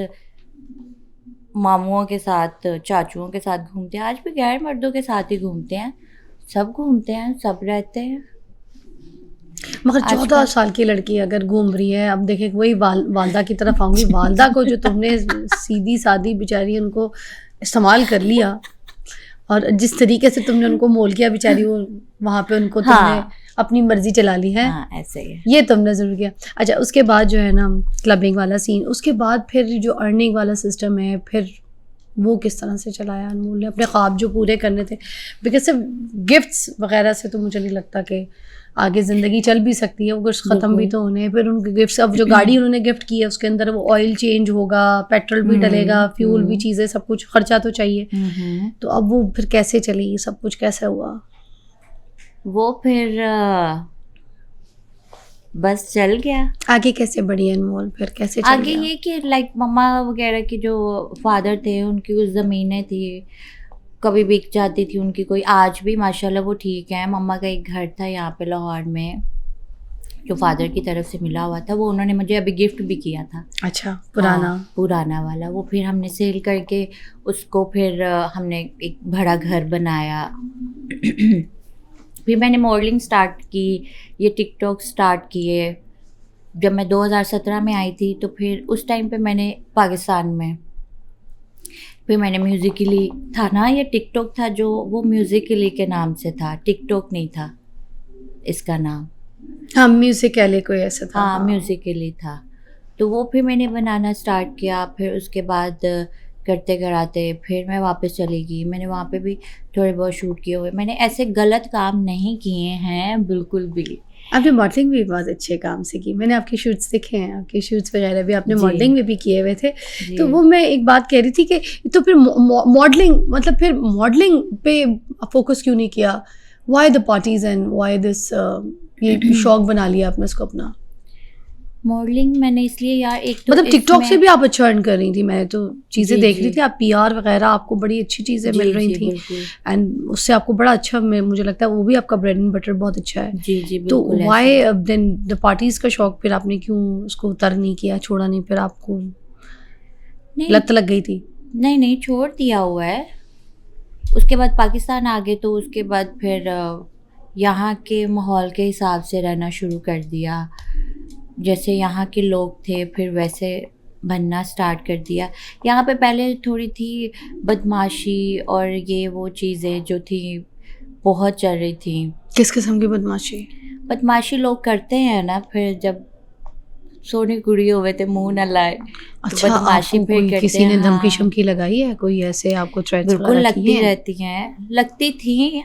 मामुओं के साथ, चाचुओं के साथ घूमते हैं, आज भी गैर मर्दों के साथ ही घूमते हैं, सब घूमते हैं, सब रहते हैं। मगर 14 साल की लड़की अगर घूम रही है, अब देखे वही वालदा की तरफ आऊंगी, वालदा को जो तुमने सीधी सादी बेचारी उनको इस्तेमाल कर लिया और जिस तरीके से तुमने उनको मोल किया बेचारी, वो वहाँ पे उनको तुमने हाँ। अपनी मर्जी चला ली है। हाँ ऐसे ही है। ये तुमने जरूर किया। अच्छा उसके बाद जो है ना क्लबिंग वाला सीन, उसके बाद फिर जो अर्निंग वाला सिस्टम है, फिर वो किस तरह से चलाया अनमोल ने अपने ख्वाब जो पूरे करने थे? बिकॉज सिर्फ गिफ्ट्स वगैरह से तो मुझे नहीं लगता कि आगे ज़िंदगी चल भी सकती है, वो कुछ ख़त्म भी तो होने हैं। फिर उनके गिफ्ट्स, अब जो गाड़ी उन्होंने गिफ्ट की है उसके अंदर वो ऑयल चेंज होगा, पेट्रोल भी डलेगा, फ्यूल भी, चीज़ें, सब कुछ खर्चा तो चाहिए। तो अब वो फिर कैसे चली, सब कुछ कैसे हुआ? वो फिर बस चल गया। आगे कैसे बढ़ी अनमोल, फिर कैसे चल आगे गया? ये कि लाइक मम्मा वगैरह की जो फादर थे उनकी कुछ ज़मीनें थी, कभी बिक जाती थी उनकी कोई, आज भी माशाल्लाह वो ठीक है। मम्मा का एक घर था यहाँ पे लाहौर में जो फादर की तरफ से मिला हुआ था, वो उन्होंने मुझे अभी गिफ्ट भी किया था। अच्छा पुराना? हाँ, पुराना वाला। वो फिर हमने सेल करके उसको फिर हमने एक बड़ा घर बनाया। फिर मैंने मॉडलिंग स्टार्ट की, ये टिकटॉक स्टार्ट किए। जब मैं 2017 में आई थी तो फिर उस टाइम पे मैंने पाकिस्तान में, फिर मैंने म्यूज़िकली था ना, ये टिकटॉक था जो, वो म्यूज़िकली के नाम से था, टिकटॉक नहीं था इसका नाम। हाँ म्यूजिकली कोई ऐसा था। हाँ म्यूज़िकली था। तो वो फिर मैंने बनाना स्टार्ट किया। फिर उसके बाद करते कराते फिर मैं वापस चली गई। मैंने वहाँ पे भी थोड़े बहुत शूट किए हुए। मैंने ऐसे गलत काम नहीं किए हैं बिल्कुल भी। आपने मॉडलिंग भी बहुत अच्छे काम से की, मैंने आपके शूट्स देखे हैं, आपके शूट्स वगैरह भी आपने जी। मॉडलिंग में भी किए हुए थे। जी। तो वो मैं एक बात कह रही थी कि तो फिर मॉडलिंग, मतलब फिर मॉडलिंग पे फोकस क्यों नहीं किया? Why the parties and why this, ये शौक बना लिया आपने इसको अपना? मॉडलिंग मैंने इसलिए यार, एक तो मतलब टिकटॉक इसमें- से भी आप अच्छा अर्न कर रही थी, मैंने तो चीज़ें जी, देख जी। रही थी, आप पीआर वगैरह आपको बड़ी अच्छी चीज़ें जी, मिल रही जी, थी बिल्कुल। एंड उससे आपको बड़ा अच्छा, मुझे लगता है वो भी आपका ब्रेड एंड बटर बहुत अच्छा है। जी जी तो बिल्कुल। व्हाई देन द पार्टीज का शौक फिर आपने क्यों उसको उतर नहीं किया, छोड़ा नहीं? फिर आपको नहीं लत लग गई थी? नहीं छोड़ दिया हुआ है। उसके बाद पाकिस्तान आ गए तो उसके बाद फिर यहाँ के माहौल के हिसाब से रहना शुरू कर दिया। जैसे यहाँ के लोग थे फिर वैसे बनना स्टार्ट कर दिया। यहाँ पे पहले थोड़ी थी बदमाशी और ये वो चीज़ें जो थी बहुत चल रही थी। किस किस्म की बदमाशी? बदमाशी लोग करते हैं ना, फिर जब सोने कुड़ी हुए थे मुंह न लाए तो अच्छा बदमाशी आपको फिर कोई करते किसी ने हैं। धमकी हाँ, शमकी लगाई है, कोई ऐसे आपको थ्रेट्स बिल्कुल वगैरह लगती किए हैं? रहती हैं, लगती थी।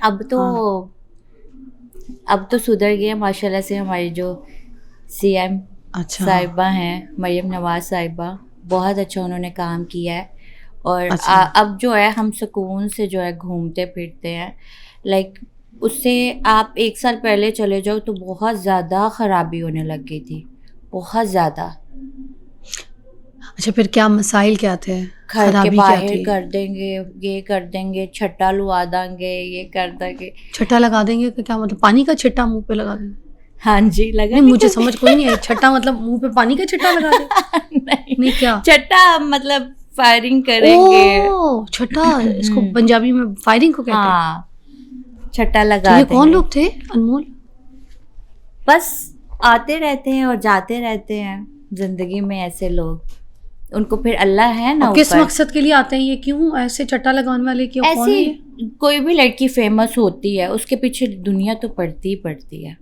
अब तो सुधर गए माशाल्लाह से। हमारी जो सीएम अच्छा साहिबा हैं, मरियम नवाज साहिबा, बहुत अच्छा उन्होंने काम किया है। और अच्छा। अब जो है हम सुकून से जो है घूमते फिरते हैं। लाइक उससे आप 1 साल पहले चले जाओ तो बहुत ज़्यादा ख़राबी होने लग गई थी, बहुत ज़्यादा। अच्छा फिर क्या मसाइल क्या थे, घर के खराबी क्या बाहर थी? कर देंगे, ये कर देंगे, छट्टा लुआ देंगे, ये कर देंगे। छट्टा लगा देंगे कि क्या मतलब? पानी का छिट्टा मुंह पे लगा देंगे? हाँ जी, लगा नहीं मुझे समझ कोई नहीं आई, छट्टा मतलब मुंह पे पानी का छिट्टा लगा दे? नहीं, नहीं क्या? छट्टा मतलब फायरिंग करेंगे। ओह छट्टा, इसको पंजाबी में फायरिंग को कहते हैं। हाँ, छट्टा तो लगा ये देंगे। कौन लोग थे अनमोल? बस आते रहते हैं और जाते रहते हैं जिंदगी में ऐसे लोग। उनको फिर अल्लाह है ना और किस ऊपर। मकसद के लिए आते हैं ये, क्यों ऐसे चट्टा लगाने वाले, क्यों, कौन है ये? ऐसी कोई भी लड़की फेमस होती है उसके पीछे दुनिया तो पड़ती ही पड़ती है,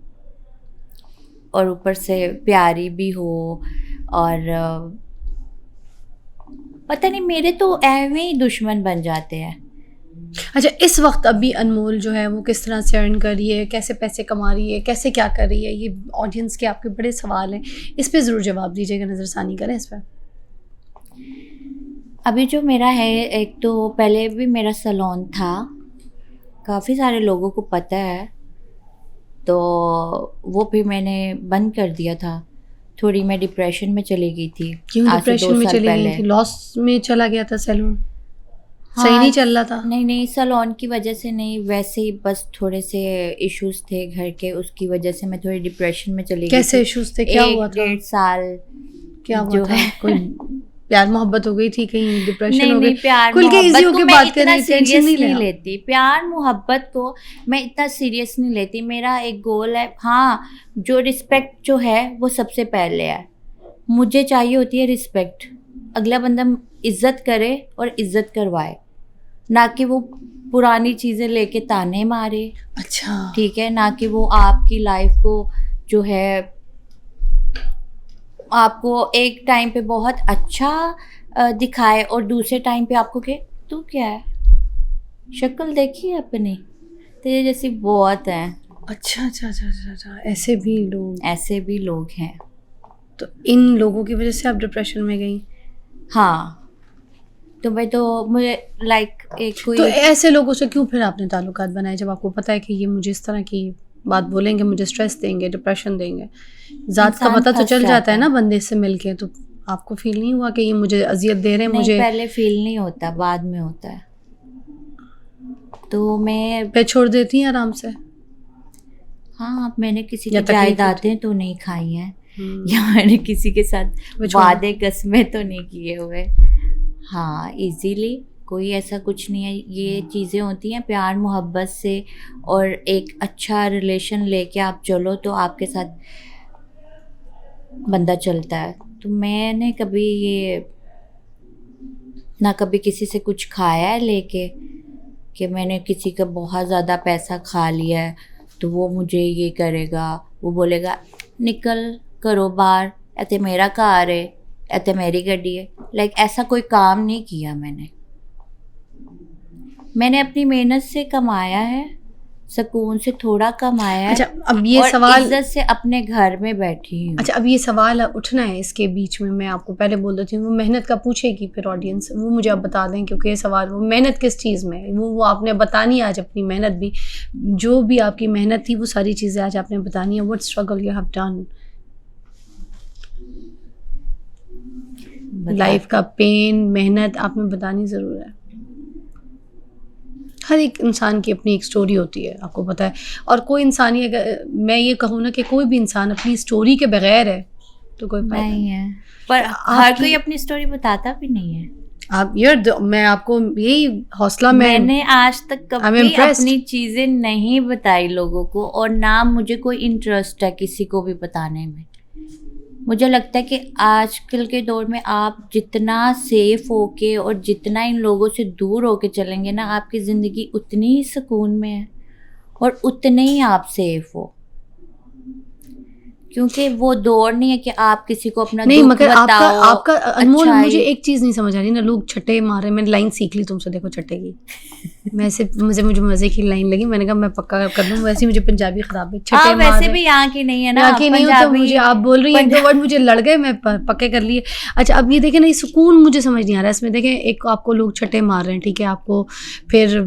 और ऊपर से प्यारी भी हो। और पता नहीं मेरे तो ऐਵੇਂ ही दुश्मन बन जाते हैं। अच्छा, इस वक्त अभी अनमोल जो है वो किस तरह से अर्न कर रही है, कैसे पैसे कमा रही है, कैसे क्या कर रही है, ये ऑडियंस के आपके बड़े सवाल हैं, इस पे ज़रूर जवाब दीजिएगा, नज़रसानी करें इस पर। अभी जो मेरा है, एक तो पहले भी मेरा सैलून था, काफ़ी सारे लोगों को पता है, तो वो भी मैंने बंद कर दिया था। थोड़ी मैं डिप्रेशन में चली गई थी। क्यों आज से 2 डिप्रेशन में साल चली गई पहले। थी? लॉस में चला गया था सैलून? हाँ, सही नहीं चल रहा था? नहीं सैलून की वजह से नहीं, वैसे ही बस थोड़े से इश्यूज थे घर के, उसकी वजह से मैं थोड़ी डिप्रेशन में चली गई कैसे थी। इश्यूज थे, क्या हुआ था? 1-1.5 साल क्या हुआ जो था? है कोई प्यार मोहब्बत हो गई थी, कहीं डिप्रेशन नहीं हो गई? प्यार खुल के मोहब्बत इजी को होके मैं बात इतना करें, टेंशन सीरियस नहीं नहीं लेना। लेती। प्यार मोहब्बत को मैं इतना सीरियस नहीं लेती। मेरा एक गोल है, हाँ, जो रिस्पेक्ट जो है वो सबसे पहले है। मुझे चाहिए होती है रिस्पेक्ट, अगला बंदा इज्जत करे और इज्जत करवाए, ना कि वो पुरानी चीज़ें लेके ताने मारे। अच्छा, ठीक है, ना कि वो आपकी लाइफ को जो है आपको एक टाइम पे बहुत अच्छा दिखाए और दूसरे टाइम पे आपको कि तू क्या है, शक्ल देखी है अपनी, तेरे जैसी बहुत हैं। अच्छा अच्छा अच्छा अच्छा अच्छा, ऐसे भी लोग? ऐसे भी लोग हैं। तो इन लोगों की वजह से आप डिप्रेशन में गई? हाँ, तो मैं तो मुझे लाइक एक कोई तो ऐसे लोगों से क्यों फिर आपने ताल्लुकात बनाए, जब आपको पता है कि ये मुझे इस तरह की बात बोलेंगे, मुझे स्ट्रेस देंगे, डिप्रेशन देंगे? जात का इंसान पता तो फंस चल जाता है ना जाता बंदे से मिलके, तो आपको फील नहीं हुआ कि ये मुझे अजियत दे रहे हैं? नहीं, मुझे पहले फील नहीं होता, बाद में होता है। तो मैं पे छोड़ देती हैं आराम से? हाँ, मैंने किसी या की तकलीफ होती? जायदादें तो नहीं खाई हैं, या मैंने किसी के साथ वो छोड़- वादे कस्में तो नहीं किए हुए। हाँ, इजीली कोई ऐसा कुछ नहीं है। ये चीज़ें होती हैं प्यार मोहब्बत से, और एक अच्छा रिलेशन लेके आप चलो तो आपके साथ बंदा चलता है। तो मैंने कभी ये ना कभी किसी से कुछ खाया है लेके कि मैंने किसी का बहुत ज़्यादा पैसा खा लिया है तो वो मुझे ये करेगा, वो बोलेगा निकल करो बाहर, ऐते मेरा कार है, ऐते मेरी गड्डी है। लाइक ऐसा कोई काम नहीं किया मैंने अपनी मेहनत से कमाया है, सुकून से थोड़ा कमाया है। अच्छा, अब ये और सवाल, इज्जत से अपने घर में बैठी हूँ। अच्छा अब ये सवाल उठना है इसके बीच में, मैं आपको पहले बोल देती हूँ, वो मेहनत का पूछेगी फिर ऑडियंस, वो मुझे अब बता दें, क्योंकि ये सवाल, वो मेहनत किस चीज़ में है, वो आपने बतानी है आज, अपनी मेहनत भी, जो भी आपकी मेहनत थी वो सारी चीज़ें आज आपने बतानी है। What struggle you have done, life का पेन, मेहनत आपने बतानी ज़रूर है। हर एक इंसान की अपनी एक स्टोरी होती है, आपको पता है। और कोई इंसान ही, अगर मैं ये कहूँ ना कि कोई भी इंसान अपनी स्टोरी के बगैर है तो कोई फायदा नहीं है, पर हर कोई अपनी स्टोरी बताता भी नहीं है। आप यार, मैं आपको यही हौसला, मैंने आज तक I'm कभी impressed. अपनी चीजें नहीं बताई लोगों को, और ना मुझे कोई इंटरेस्ट है किसी को भी बताने में। मुझे लगता है कि आजकल के दौर में आप जितना सेफ होके और जितना इन लोगों से दूर होके चलेंगे ना, आपकी ज़िंदगी उतनी ही सुकून में है और उतने ही आप सेफ हो, क्योंकि वो दौर नहीं है कि आप किसी को अपना नहीं, दुख मगर बताओ। आपका अनमोल, अच्छाई। मुझे एक चीज़ नहीं समझ आ रही ना, लोग छट्टे मार रहे, मैंने लाइन सीख ली तुमसे, देखो छट्टे की मैं सिर्फ मुझे मज़े की लाइन लगी, मैंने कहा मैं पक्का कर दूँ, वैसे ही मुझे पंजाबी खराब है, छट्टे मार वैसे भी यहाँ की नहीं है ना, यहाँ की नहीं हो, तो मुझे आप बोल रही हैं, दो वर्ड मुझे लड़ गए, मैं पक्के कर लिए। अच्छा, अब ये देखें ना, ये सुकून मुझे समझ नहीं आ रहा है इसमें। देखें, एक आपको लोग छट्टे मार रहे हैं, ठीक है, आपको फिर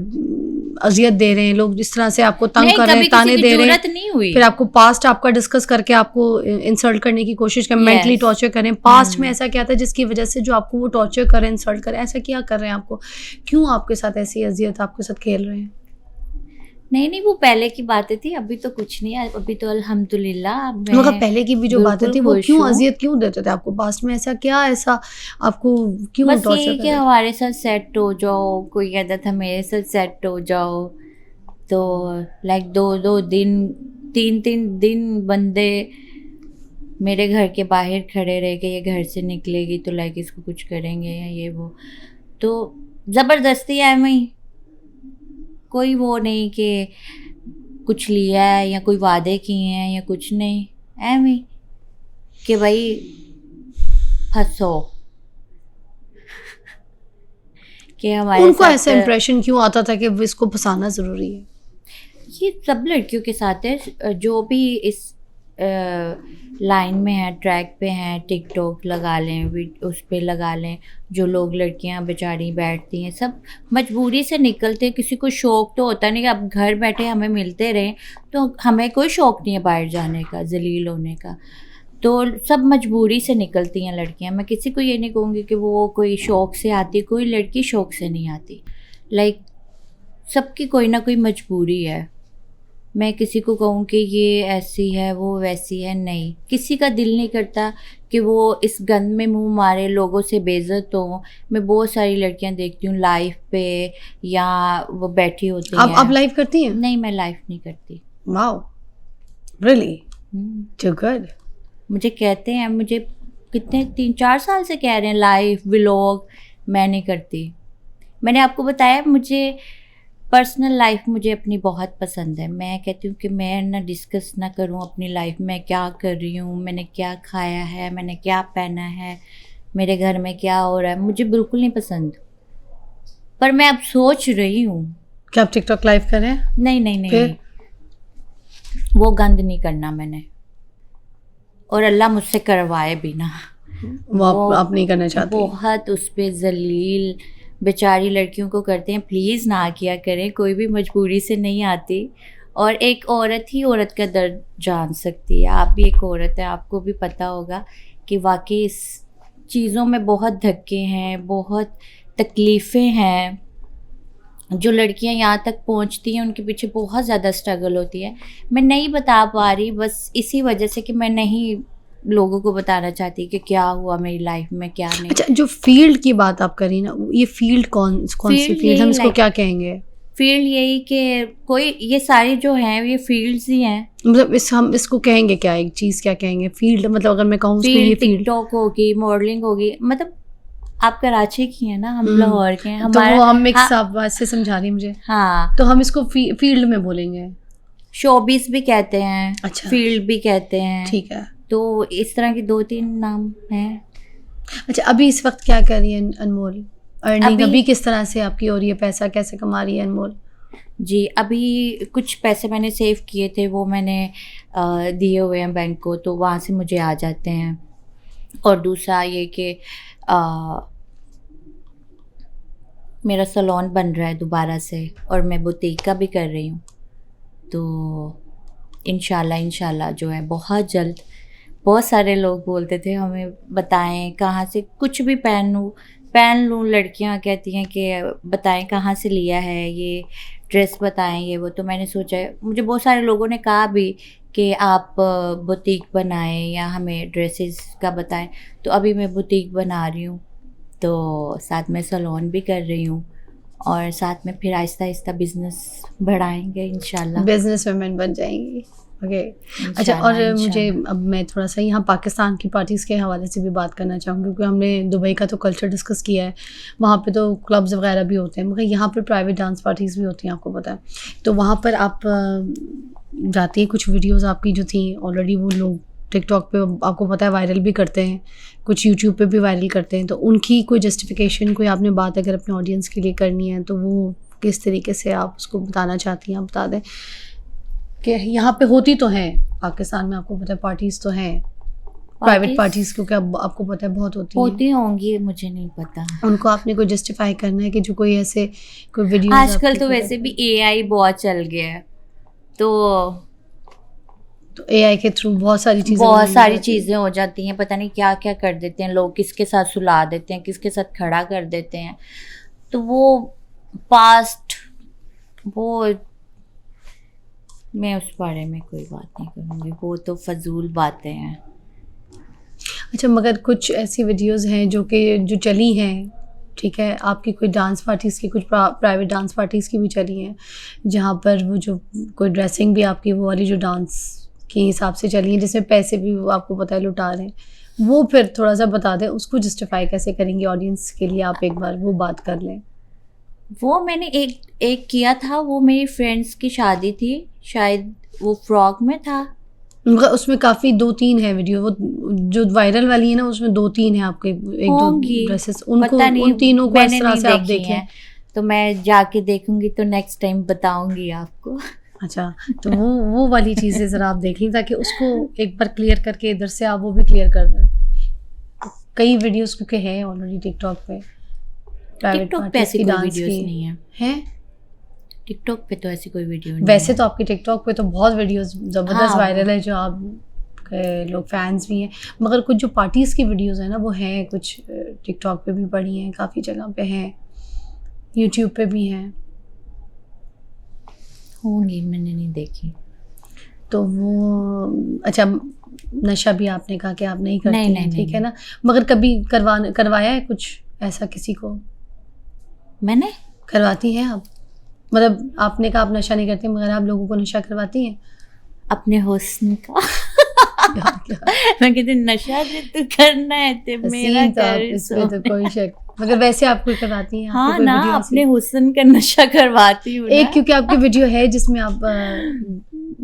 अजियत दे रहे हैं लोग, जिस तरह से आपको तंग कर रहे हैं, ताने दे रहे हैं, नहीं हुई। फिर आपको पास्ट आपका डिस्कस करके आपको इंसल्ट करने की कोशिश करें, मेंटली टॉर्चर करें। पास्ट में ऐसा क्या था जिसकी वजह से जो आपको वो टॉर्चर करें, इंसल्ट करें, ऐसा क्या कर रहे हैं आपको, क्यों आपके साथ ऐसी अजियत आपके साथ खेल रहे हैं? नहीं, वो पहले की बातें थी, अभी तो कुछ नहीं है, अभी तो अल्हम्दुलिल्लाह। मगर पहले की भी जो बातें थी वो क्यों अजियत क्यों देते थे आपको, पास्ट में ऐसा क्या, ऐसा आपको क्यों बस टॉर्चर ये कि हमारे साथ सेट हो जाओ, कोई कहता था मेरे साथ सेट हो जाओ, तो लाइक 2-2 दिन 3-3 दिन बंदे मेरे घर के बाहर खड़े रह के ये घर से निकलेगी तो लाइक इसको कुछ करेंगे या ये वो, तो ज़बरदस्ती है मैं, कोई वो नहीं कि कुछ लिया है या कोई वादे किए हैं या कुछ नहीं, ऐਵੇਂ कि भाई फंसो, कि हमारे उनको साथ ऐसा इंप्रेशन क्यों आता था कि इसको फंसाना ज़रूरी है? ये सब लड़कियों के साथ है जो भी इस लाइन में है, ट्रैक पे हैं, टिकटॉक लगा लें, उस पे लगा लें, जो लोग लड़कियां बेचारी बैठती हैं, सब मजबूरी से निकलते हैं। किसी को शौक़ तो होता नहीं कि अब घर बैठे हमें मिलते रहें, तो हमें कोई शौक़ नहीं है बाहर जाने का, जलील होने का, तो सब मजबूरी से निकलती हैं लड़कियां। मैं किसी को ये नहीं कहूँगी कि वो कोई शौक़ से आती, कोई लड़की शौक़ से नहीं आती, लाइक सबकी कोई ना कोई मजबूरी है। मैं किसी को कहूँ कि ये ऐसी है वो वैसी है, नहीं, किसी का दिल नहीं करता कि वो इस गंद में मुंह मारे, लोगों से बेइज्जत हो। मैं बहुत सारी लड़कियां देखती हूँ लाइव पे या वो बैठी होती हैं। आप लाइव करती हैं? नहीं, मैं लाइव नहीं करती। Wow, really too good. मुझे कहते हैं, मुझे कितने 3-4 साल से कह रहे हैं लाइव व्लॉग, मैं नहीं करती। मैंने आपको बताया मुझे पर्सनल लाइफ मुझे अपनी बहुत पसंद है। मैं कहती हूँ कि मैं ना डिस्कस ना करूँ अपनी लाइफ में क्या कर रही हूँ, मैंने क्या खाया है, मैंने क्या पहना है, मेरे घर में क्या हो रहा है, मुझे बिल्कुल नहीं पसंद। पर मैं अब सोच रही हूँ क्या आप टिकटॉक लाइव करें? नहीं नहीं नहीं, फिर? नहीं वो गंद नहीं करना मैंने, और अल्लाह मुझसे करवाए भी ना। वो आप नहीं करना चाहती? बहुत उस पर जलील बेचारी लड़कियों को करते हैं, प्लीज़ ना किया करें, कोई भी मजबूरी से नहीं आती, और एक औरत ही औरत का दर्द जान सकती है। आप भी एक औरत है, आपको भी पता होगा कि वाकई इस चीज़ों में बहुत धक्के हैं, बहुत तकलीफ़ें हैं। जो लड़कियां यहाँ तक पहुँचती हैं उनके पीछे बहुत ज़्यादा स्ट्रगल होती है। मैं नहीं बता पा रही बस इसी वजह से कि मैं नहीं लोगों को बताना चाहती कि क्या हुआ मेरी लाइफ में, क्या नहीं। अच्छा, जो फील्ड की बात आप करी ना, ये फील्ड कौन सी फील्ड, हम इसको क्या कहेंगे? फील्ड यही कि कोई ये सारी जो हैं ये फील्ड्स ही हैं। मतलब हम इसको कहेंगे क्या, एक चीज़ क्या कहेंगे फील्ड? मतलब अगर मैं कहूँ फील्ड, टिकटॉक होगी, मॉडलिंग होगी, मतलब आप कराची की हैं ना, हम लाहौर के हैं, तो वो हम मिक्स आप बात से समझा रही मुझे। हाँ, तो हम इसको फील्ड में बोलेंगे। शोबिस भी कहते हैं, अच्छा, फील्ड भी कहते हैं, ठीक है। तो इस तरह के 2-3 नाम हैं। अच्छा, अभी इस वक्त क्या कर रही है अनमोल? अर्निंग अभी किस तरह से आपकी हो रही है? पैसा कैसे कमा रही है अनमोल? जी, अभी कुछ पैसे मैंने सेव किए थे, वो मैंने दिए हुए हैं बैंक को, तो वहाँ से मुझे आ जाते हैं। और दूसरा ये कि मेरा सैलून बन रहा है दोबारा से, और मैं बुटीक का भी कर रही हूँ, तो इंशाल्लाह जो है बहुत जल्द। बहुत सारे लोग बोलते थे हमें बताएं कहाँ से कुछ भी पहन लूँ, लड़कियाँ कहती हैं कि बताएं कहाँ से लिया है, ये ड्रेस बताएं, ये वो। तो मैंने सोचा, मुझे बहुत सारे लोगों ने कहा भी कि आप बुटीक बनाएं या हमें ड्रेसेस का बताएं, तो अभी मैं बुटीक बना रही हूँ, तो साथ में सैलून भी कर रही हूँ, और साथ में फिर आहिस्ता आहिस्ता बिज़नेस बढ़ाएंगे इंशाल्लाह। बिजनेस वुमेन बन जाएंगी। ओके, अच्छा, और मुझे अब मैं थोड़ा सा यहाँ पाकिस्तान की पार्टीज़ के हवाले से भी बात करना चाहूँगी, क्योंकि हमने दुबई का तो कल्चर डिस्कस किया है, वहाँ पे तो क्लब्स वगैरह भी होते हैं, मगर यहाँ पर प्राइवेट डांस पार्टीज़ भी होती हैं, आपको पता है। तो वहाँ पर आप जाती हैं, कुछ वीडियोज़ आपकी जो थी ऑलरेडी वो लोग टिकटॉक पे आपको पता है वायरल भी करते हैं, कुछ यूट्यूब पे भी वायरल करते हैं, तो उनकी कोई जस्टिफिकेशन, कोई आपने बात अगर अपने ऑडियंस के लिए करनी है तो वो किस तरीके से आप उसको बताना चाहती हैं, आप बता दें कि यहाँ पे होती तो हैं पाकिस्तान में, आपको पता है पार्टीज़ तो हैं, प्राइवेट पार्टीज़, क्योंकि अब आपको पता है बहुत होती होंगी, मुझे नहीं पता। उनको आपने कोई जस्टिफाई करना है कि जो कोई ऐसे कोई वीडियो, आजकल तो वैसे भी AI बहुत चल गया है, तो AI के थ्रू बहुत सारी चीज़ें हो जाती हैं, पता नहीं क्या क्या कर देते हैं लोग, किसके साथ सुला देते हैं, किसके साथ खड़ा कर देते हैं, तो वो पास्ट, वो मैं उस बारे में कोई बात नहीं करूँगी, वो तो फजूल बातें हैं। अच्छा, मगर कुछ ऐसी वीडियोस हैं जो चली हैं, ठीक है, आपकी कोई डांस पार्टीज़ की, कुछ प्राइवेट डांस पार्टीज़ की भी चली हैं, जहाँ पर वो जो कोई ड्रेसिंग भी आपकी वो वाली जो डांस के हिसाब से चली हैं, जिसमें पैसे भी वो आपको पता है लुटा रहे हैं, वो फिर थोड़ा सा बता दें, उसको जस्टिफाई कैसे करेंगी ऑडियंस के लिए, आप एक बार वो बात कर लें। वो मैंने एक किया था, वो मेरी फ्रेंड्स की शादी थी, शायद वो फ्रॉक में था। मगर उसमें काफ़ी 2-3 है वीडियो, वो जो वायरल वाली है ना उसमें 2-3 है आपके, एक दो होंगी, ड्रेसेस, उनको पता नहीं, उन तीनों को इस मैंने तरह नहीं से आप देखी देखें। हैं, तो मैं जाके देखूंगी तो नेक्स्ट टाइम बताऊंगी आपको। अच्छा, तो वो वाली चीज़ें ज़रा आप देख लीं, ताकि उसको एक बार क्लियर करके इधर से आप वो भी क्लियर कर दें। कई वीडियोस क्योंकि हैं ऑलरेडी टिकटॉक पे, प्राइवेट टिकटॉक पे पार्टीज ऐसी की कोई डांस वीडियोस की नहीं है। हैं। टिकटॉक पे तो ऐसी कोई वीडियो नहीं वैसे है। तो आपकी टिकटॉक पे तो बहुत वीडियोस ज़बरदस्त हाँ, वायरल है, जो आप लोग फैंस भी हैं, मगर कुछ जो पार्टीज़ की वीडियोस हैं ना वो हैं, कुछ टिकटॉक पे भी पड़ी हैं, काफ़ी जगह पे हैं, यूट्यूब पे भी हैं। होंगी, मैंने नहीं देखी। तो वो अच्छा, नशा भी आपने कहा कि आप नहीं करती नहीं, हैं, नहीं, ठीक नहीं, है ना, मगर कभी करवाया है कुछ ऐसा किसी को? मैंने करवाती हैं आप? मतलब आपने कहा आप नशा नहीं करती, मगर आप लोगों को नशा करवाती हैं? अपने हुस्न का क्या मैं कहती नशा जो तू करना है ते मेरा हसीन, तो आप कर इसमें तो सोने। कोई शक, मगर वैसे आप कोई करवाती हैं? आपकी हाँ कोई ना, वीडियो अपने ऐसी? हुस्न का नशा करवाती हूँ एक ना। क्योंकि आपकी वीडियो है जिसमें आप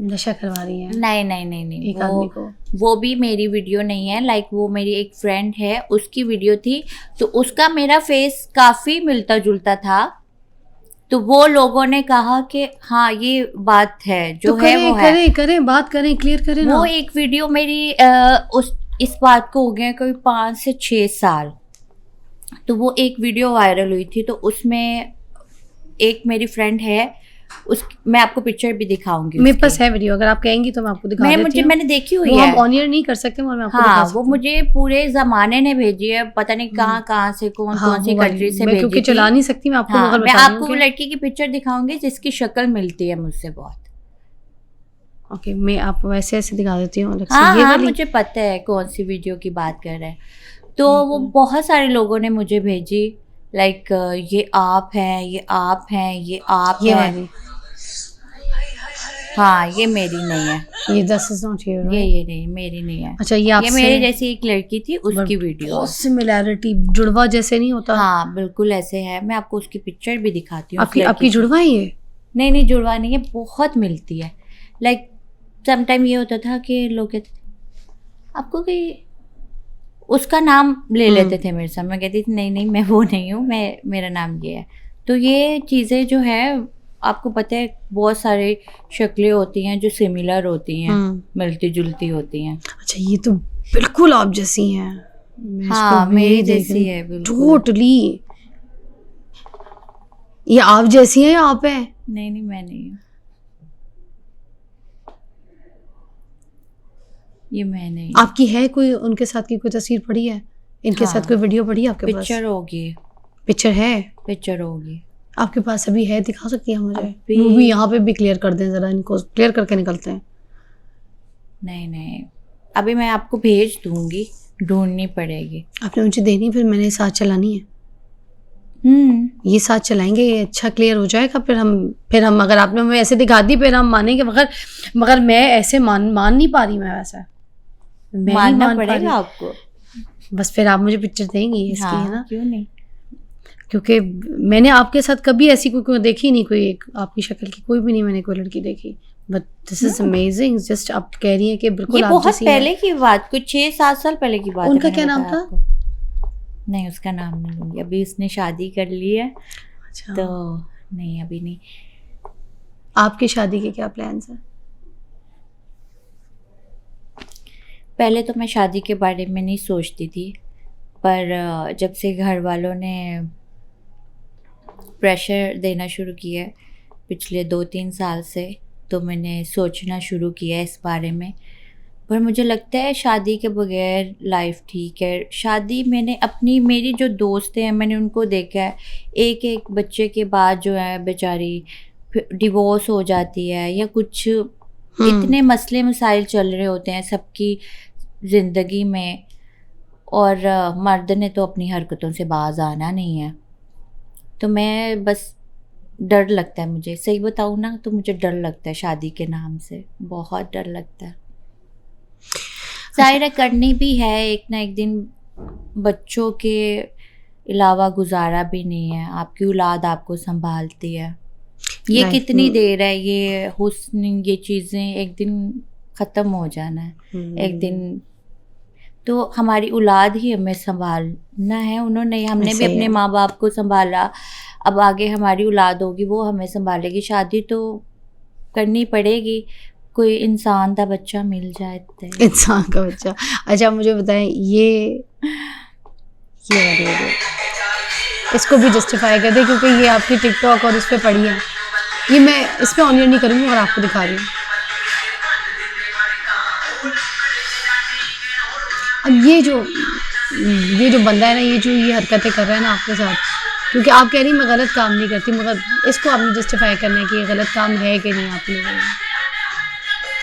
नशा करवा रही हैं नहीं नहीं नहीं नहीं, एक आदमी को। वो भी मेरी वीडियो नहीं है। लाइक वो मेरी एक फ्रेंड है, उसकी वीडियो थी, तो उसका मेरा फेस काफी मिलता जुलता था, तो वो लोगों ने कहा कि हाँ ये बात है, जो तो है करें वो है। करें करें, बात करें, क्लियर करें ना। वो एक वीडियो मेरी इस बात को हो गया कोई 5 से 6 साल, तो वो एक वीडियो वायरल हुई थी, तो उसमें एक मेरी फ्रेंड है, उस मैं आपको पिक्चर भी दिखाऊंगी मेरे उसकी। पास है वीडियो, अगर आप कहेंगी तो मैं आपको दिखा देती हूँ। मैंने देखी हुई वो है। हम ऑन एयर नहीं कर सकते, मगर मैं आपको दिखा हाँ, सकती वो हूँ। मुझे पूरे जमाने ने भेजी है, पता नहीं कहाँ से, कौन हाँ, कौन सी वो वाली। कंट्री से मैं भेजी क्योंकि थी। चला नहीं सकती, मैं आपको हाँ, मगर मैं बता रही आपको हूँ वो कि लड़की की पिक्चर दिखाऊंगी जिसकी शक्ल मिलती है मुझसे बहुत। ओके, मैं आपको वैसे ऐसे दिखा देती हूँ, अलग से हाँ ये हाँ, वाली। मुझे पता है कौन सी वीडियो की बात कर रहे हैं। तो वो बहुत सारे लोगों ने मुझे भेजी, लाइक ये आप हैं, ये आप हैं, ये आप ये हैं। वाली, हाँ, ये मेरी नहीं है, ये दिस इज नॉट हियर, ये नहीं, मेरी नहीं है। अच्छा, ये ये आपसे मेरे जैसी एक लड़की थी, उसकी वीडियो। बहुत सिमिलैरिटी, जुड़वा जैसे नहीं होता? हाँ बिल्कुल ऐसे है, मैं आपको उसकी पिक्चर भी दिखाती हूँ। आपकी जुड़वा है ये? नहीं जुड़वा नहीं है, बहुत मिलती है। लाइक समटाइम ये होता था कि लोग कहते आपको कि उसका नाम ले लेते थे मेरे साथ, मैं कहती थी नहीं मैं वो नहीं हूँ, मेरा नाम ये है। तो ये चीज़ें जो है, आपको पता है बहुत सारी शक्लें होती हैं जो सिमिलर होती हैं, मिलती जुलती होती हैं। अच्छा, ये तो बिल्कुल आप जैसी हैं। हाँ, मेरी जैसी है बिल्कुल। टोटली। ये आप जैसी हैं या आप हैं? नहीं मैं नहीं हूँ, ये मैं नहीं। आपकी है कोई उनके साथ की कोई तस्वीर पड़ी है? इनके साथ कोई वीडियो पड़ी है आपके पास? पिक्चर होगी, पिक्चर है पिक्चर होगी आपके पास? अभी है, दिखा सकती है मुझे? अभी- वो भी यहाँ पे भी क्लियर कर दें जरा, इनको क्लियर करके निकलते हैं। नहीं अभी मैं आपको भेज दूंगी, ढूंढनी पड़ेगी। आपने मुझे देनी, फिर मैंने साथ चलानी है। ये साथ चलाएंगे, ये अच्छा क्लियर हो जाएगा, फिर हम अगर आपने हमें ऐसे दिखा दी फिर हम मानेंगे, मगर मैं ऐसे मान नहीं पा रही, मैं वैसा मैं मानना नहीं मान पा रही। पड़ेगा आपको। बस फिर आप मुझे पिक्चर देंगी इसकी, हाँ, है ना? क्यों नहीं। क्योंकि मैंने आपके साथ कभी ऐसी कोई देखी नहीं, कोई एक आपकी शक्ल की कोई भी नहीं मैंने कोई लड़की देखी, but this is amazing. Just आप कह रही हैं कि बिल्कुल ये आप बहुत जैसी हैं। पहले की बात, कुछ 6-7 साल पहले की बात है। उनका मैंने क्या नाम बताया था? आपको। नहीं, उसका नाम नहीं लूंगी अभी, उसने शादी कर ली है। अच्छा, तो नहीं, अभी नहीं। आपकी शादी के क्या प्लान्स हैं? पहले तो मैं शादी के बारे में नहीं सोचती थी, पर जब से घर वालों ने प्रेशर देना शुरू किया है पिछले 2-3 साल से, तो मैंने सोचना शुरू किया इस बारे में। पर मुझे लगता है शादी के बगैर लाइफ ठीक है। शादी मेरी जो दोस्तें हैं, मैंने उनको देखा है, एक बच्चे के बाद जो है बेचारी डिवोर्स हो जाती है, या कुछ इतने मसले मसाइल चल रहे होते हैं सबकी ज़िंदगी में, और मर्द ने तो अपनी हरकतों से बाज आना नहीं है। तो मैं बस, डर लगता है मुझे, सही बताऊँ ना, तो मुझे डर लगता है शादी के नाम से, बहुत डर लगता है। ज़ाहिर है करनी भी है, एक ना एक दिन बच्चों के अलावा गुजारा भी नहीं है, आपकी औलाद आपको संभालती है। ये Life कितनी में- देर है, ये हुस्न, ये चीज़ें एक दिन ख़त्म हो जाना है। एक दिन तो हमारी औलाद ही हमें संभालना है, उन्होंने, हमने भी सही अपने है। माँ बाप को संभाला, अब आगे हमारी औलाद होगी वो हमें संभालेगी। शादी तो करनी पड़ेगी, कोई इंसान का बच्चा मिल जाए तो। इंसान का बच्चा। अच्छा मुझे बताएं, ये वाली वीडियो इसको भी जस्टिफाई कर दे, क्योंकि ये आपकी टिकटॉक और उस पर पड़ी है। ये मैं इस पर ऑनियर नहीं करूँगी और आपको दिखा रही हूँ। अब ये जो बंदा है ना, ये हरकतें कर रहा है ना आपके साथ, क्योंकि आप कह रही मैं गलत काम नहीं करती, मगर इसको आपने जस्टिफाई करना है कि ये गलत काम है कि नहीं आप लोगों ने।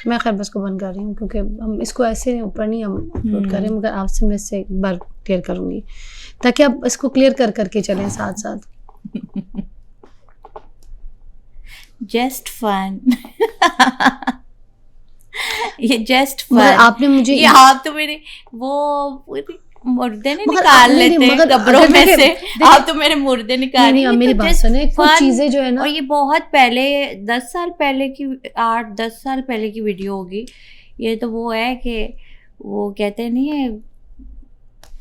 मैं खैर बस को बंद कर रही हूँ, क्योंकि हम इसको ऐसे ऊपर नहीं हम अपलोड कर रहे हैं, मगर आपसे मैं इससे एक बार क्लियर करूँगी, ताकि आप इसको क्लियर करके चलें साथ साथ। Just fun. ये जस्ट मगर फन। आपने मुझे ये आप तो मेरे वो मुर्दे नहीं मगर निकाल नहीं, लेते मगर कब्रों अगर में देखिए- से, देखिए- आप तो मेरे मुर्दे निकाल नहीं, रही मेरी तो बात just सुने, कुछ fun। चीज़ें जो है ना, और ये बहुत पहले 10 साल पहले की, 8-10 साल पहले की वीडियो होगी ये। तो वो है कि वो कहते नहीं है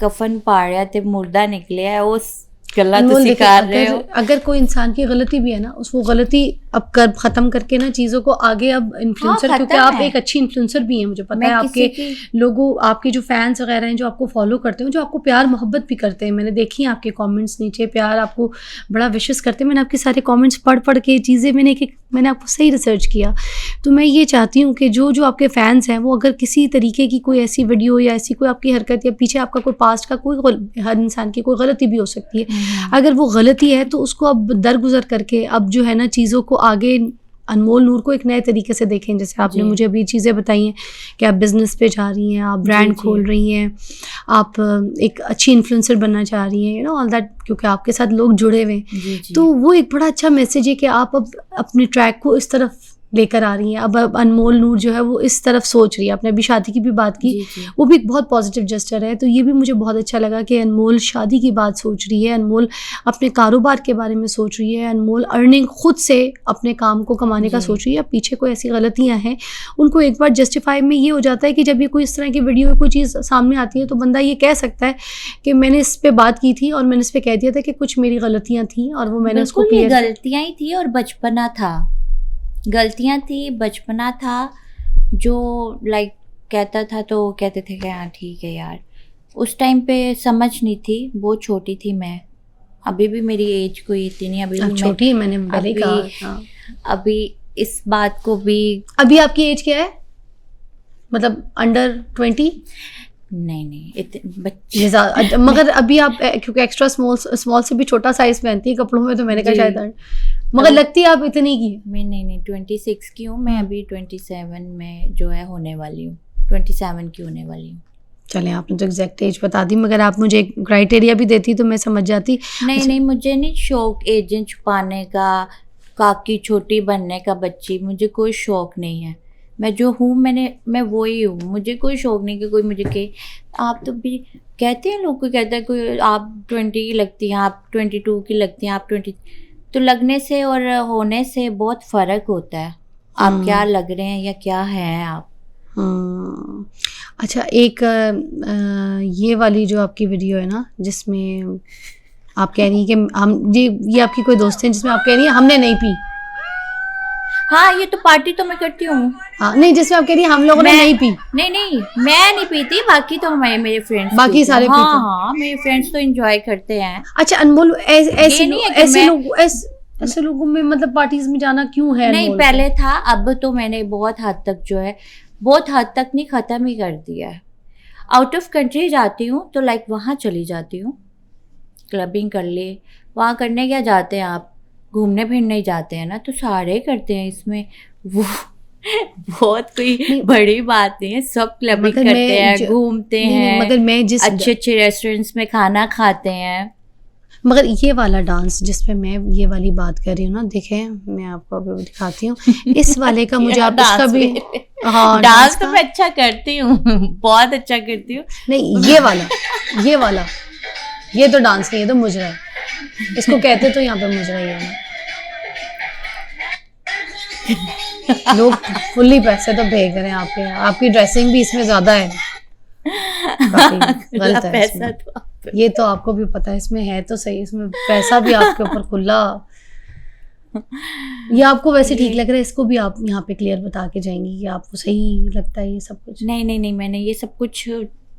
कफन पाया ते मुर्दा निकले है, उस गलत अनमोल देखिए, शिकार रहे हो। अगर कोई इंसान की गलती भी है ना, उस वो गलती अब कर ख़त्म करके ना चीज़ों को आगे, अब इन्फ्लुएंसर, हाँ, क्योंकि खत्म आप है। एक अच्छी इन्फ्लुएंसर भी हैं, मुझे पता मैं है। आपके किसी की लोगों, आपके जो फैंस वगैरह हैं जो आपको फॉलो करते हैं, जो आपको प्यार मोहब्बत भी करते हैं, मैंने देखी हैं आपके कमेंट्स नीचे, प्यार आपको बड़ा विशेस करते हैं। मैंने आपके सारे कमेंट्स पढ़ के चीज़ें मैंने आपको सही रिसर्च किया। तो मैं ये चाहती हूँ कि जो आपके फैंस हैं, वो अगर किसी तरीके की कोई ऐसी वीडियो या ऐसी कोई आपकी हरकत, या पीछे आपका कोई पास्ट का कोई, हर इंसान की कोई गलती भी हो सकती है, अगर वो गलती है तो उसको अब दरगुजर करके, अब जो है ना चीज़ों को आगे, अनमोल नूर को एक नए तरीके से देखें। जैसे आपने मुझे अभी चीज़ें बताई हैं कि आप बिज़नेस पे जा रही हैं, आप ब्रांड खोल रही हैं, आप एक अच्छी इन्फ्लुएंसर बनना चाह रही हैं, ऑल दैट, क्योंकि आपके साथ लोग जुड़े हुए हैं। तो वो एक बड़ा अच्छा मैसेज है कि आप अब अपने ट्रैक को इस तरफ लेकर आ रही हैं। अब अनमोल नूर जो है वो इस तरफ सोच रही है। आपने अभी शादी की भी बात की, वो भी एक बहुत पॉजिटिव जेस्चर है। तो ये भी मुझे बहुत अच्छा लगा कि अनमोल शादी की बात सोच रही है, अनमोल अपने कारोबार के बारे में सोच रही है, अनमोल अर्निंग खुद से अपने काम को कमाने का सोच रही है। पीछे कोई ऐसी गलतियाँ हैं उनको एक बार जस्टिफाई में ये हो जाता है कि जब ये कोई इस तरह की वीडियो कोई चीज़ सामने आती है तो बंदा ये कह सकता है कि मैंने इस पर बात की थी और मैंने इस पर कह दिया था कि कुछ मेरी गलतियाँ थी और वो मैंने उसको क्लियर, गलतियाँ ही थी और बचपना था, गलतियाँ थी, बचपना था, जो लाइक कहता था तो कहते थे कि हाँ ठीक है यार। उस टाइम पे समझ नहीं थी, बहुत छोटी थी मैं, अभी भी मेरी एज कोई इतनी नहीं, अभी भी छोटी, मैंने पहले कहा। अभी इस बात को भी, अभी आपकी एज क्या है, मतलब अंडर 20? नहीं इतने बच्चे, मगर अभी आप क्योंकि एक्स्ट्रा स्मॉल से भी छोटा साइज पहनती है कपड़ों में, तो मैंने कहा शायद, मगर लगती है आप इतनी की। मैं नहीं 26 की हूँ मैं, अभी 27 में जो है होने वाली हूँ, 27 की होने वाली हूँ। चलें, आपने तो एग्जैक्ट एज बता दी, मगर आप मुझे एक क्राइटेरिया भी देती तो मैं समझ जाती। नहीं मुझे नहीं शौक एजें छुपाने का, काकी छोटी बनने का, बच्ची, मुझे कोई शौक नहीं है। मैं जो हूँ मैं वही हूँ, मुझे कोई शौक नहीं कि कोई मुझे कहे आप तो भी, कहते हैं लोग को, कहता है कोई आप 20 की लगती हैं, आप 22 की लगती हैं, आप 20, तो लगने से और होने से बहुत फ़र्क होता है। आप क्या लग रहे हैं या क्या हैं आप। अच्छा, एक ये वाली जो आपकी वीडियो है ना, जिसमें आप कह रही हैं कि हम, ये आपकी कोई दोस्त है जिसमें आप कह रही हैं हमने नहीं पी। हाँ, ये तो पार्टी तो मैं करती हूँ। हाँ, नहीं, जिसमें आप कह रही हैं हम लोगों ने नहीं पी। नहीं मैं नहीं पीती, बाकी तो मेरे फ्रेंड्स, बाकी सारे पीते हैं। हाँ, मेरे फ्रेंड्स तो एंजॉय करते हैं। अच्छा अनमोल, ऐसे लोगों में मतलब पार्टीज में जाना क्यों है? नहीं, पहले था, अब तो मैंने बहुत हद तक जो है, बहुत हद तक नहीं, ख़त्म ही कर दिया है। आउट ऑफ कंट्री जाती हूँ तो लाइक वहाँ चली जाती हूँ, क्लबिंग कर ले, वहाँ करने क्या जाते हैं आप, घूमने फिरने ही जाते हैं ना, तो सारे करते हैं, इसमें वो बहुत कोई बड़ी बात नहीं है, सब क्लबिंग करते हैं, घूमते हैं, मगर मैं जिस अच्छे रेस्टोरेंट्स में खाना खाते हैं। मगर ये वाला डांस जिसपे मैं ये वाली बात कर रही हूँ ना, देखें मैं आपको अभी दिखाती हूँ इस वाले का मुझे आप इसका भी हाँ डांस तो मैं अच्छा करती हूँ बहुत अच्छा करती हूँ। नहीं ये वाला ये तो डांस नहीं, ये तो मुजरा है, इसको कहते तो यहाँ पे मुजरा ही है। लोग फुल्ली पैसे तो फेंक रहे हैं आपकी ड्रेसिंग भी इसमें ज्यादा है, काफी गलत है पैसा इसमें। तो ये तो आपको भी पता है, इसमें है तो सही, इसमें पैसा भी आपके ऊपर खुला। ये आपको वैसे ठीक लग रहा है, इसको भी आप यहाँ पे क्लियर बता के जाएंगी कि आपको सही लगता है ये सब कुछ? नहीं, मैंने ये सब कुछ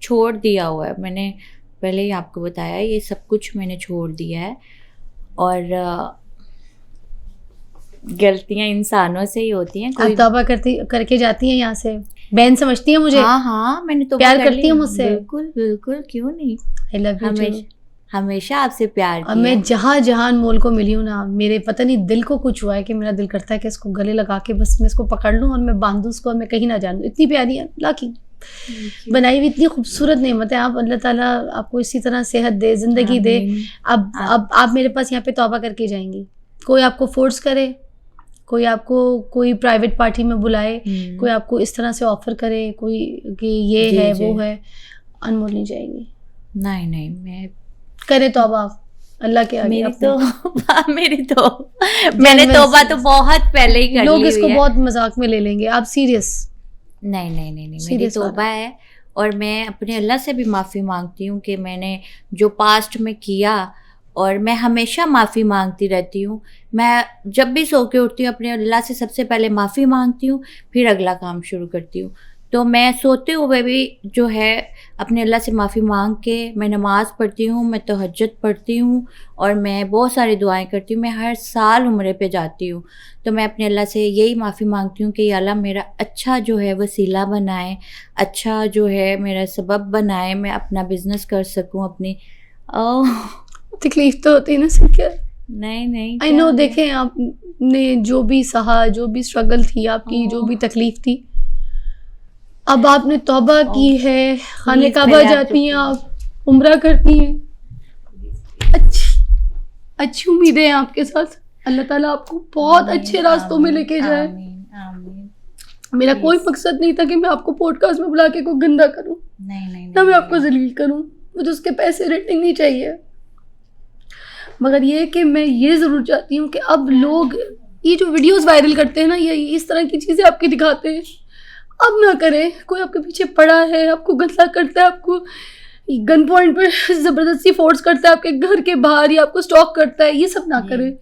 छोड़ दिया हुआ है। मैंने पहले ही आपको बताया, ये सब कुछ मैंने छोड़ दिया है। और गलतियां इंसानों से ही होती हैं। आप तौबा करके जाती हैं यहाँ से? बहन समझती है मुझे? हाँ, मैंने तो प्यार करती है मुझसे? बिल्कुल, क्यों नहीं। I love you. हमेशा आपसे प्यार किया। मैं जहाँ अनमोल को मिली हूँ ना, मेरे पता नहीं दिल को कुछ हुआ है कि मेरा दिल करता है कि इसको गले लगा के बस मैं इसको पकड़ लूँ और मैं बांधूँ उसको और मैं कहीं ना जानूँ। इतनी प्यारी है, अल्लाह की बनाई हुई इतनी खूबसूरत नेमत है। आप अल्लाह ताला आपको इसी तरह सेहत दे, जिंदगी दे। अब आप मेरे पास यहाँ पे तौबा करके जाएंगी। कोई आपको फोर्स करे, कोई आपको कोई प्राइवेट पार्टी में बुलाए, कोई आपको इस तरह से ऑफर करे, कोई कि ये है वो है, अनमोल नहीं जाएगी। नहीं, मैं करे तौबा अल्लाह के आगे। मैंने तौबा तो बहुत पहले ही कर ली। लोग इसको बहुत मजाक में ले लेंगे, आप सीरियस? नहीं, मेरी तौबा है। और मैं अपने अल्लाह से भी माफ़ी मांगती हूँ कि मैंने जो पास्ट में किया, और मैं हमेशा माफ़ी मांगती रहती हूँ। मैं जब भी सो के उठती हूँ अपने अल्लाह से सबसे पहले माफ़ी मांगती हूँ, फिर अगला काम शुरू करती हूँ। तो मैं सोते हुए भी जो है अपने अल्लाह से माफ़ी मांग के मैं नमाज़ पढ़ती हूँ, मैं तहज्जुद पढ़ती हूँ, और मैं बहुत सारी दुआएं करती हूँ। मैं हर साल उम्रे पे जाती हूँ। तो मैं अपने अल्लाह से यही माफ़ी मांगती हूँ कि या अल्लाह मेरा अच्छा जो है वसीला बनाए, अच्छा जो है मेरा सबब बनाए, मैं अपना बिज़नेस कर सकूँ अपनी। तकलीफ तो होती है ना सुन के। नहीं आई नो। देखें आपने जो भी सहा, जो भी स्ट्रगल थी आपकी, जो भी तकलीफ थी, अब आपने तौबा की है, खाने काबा जाती हैं आप, उम्रा करती हैं, अच्छी उम्मीदें हैं आपके साथ। अल्लाह ताला आपको बहुत अच्छे रास्तों में लेके जाए। मेरा कोई मकसद नहीं था कि मैं आपको पॉडकास्ट में बुला के कोई गंदा करूं, ना मैं आपको जलील करूं। मुझे उसके पैसे रेटिंग नहीं चाहिए, मगर ये कि मैं ये ज़रूर चाहती हूँ कि अब लोग ये जो वीडियोस वायरल करते हैं ना, ये इस तरह की चीज़ें आपकी दिखाते हैं, अब ना करें। कोई आपके पीछे पड़ा है, आपको गंदा करता है, आपको गन पॉइंट पे ज़बरदस्ती फोर्स करता है आपके घर के बाहर, या आपको स्टॉक करता है, ये सब ना करें।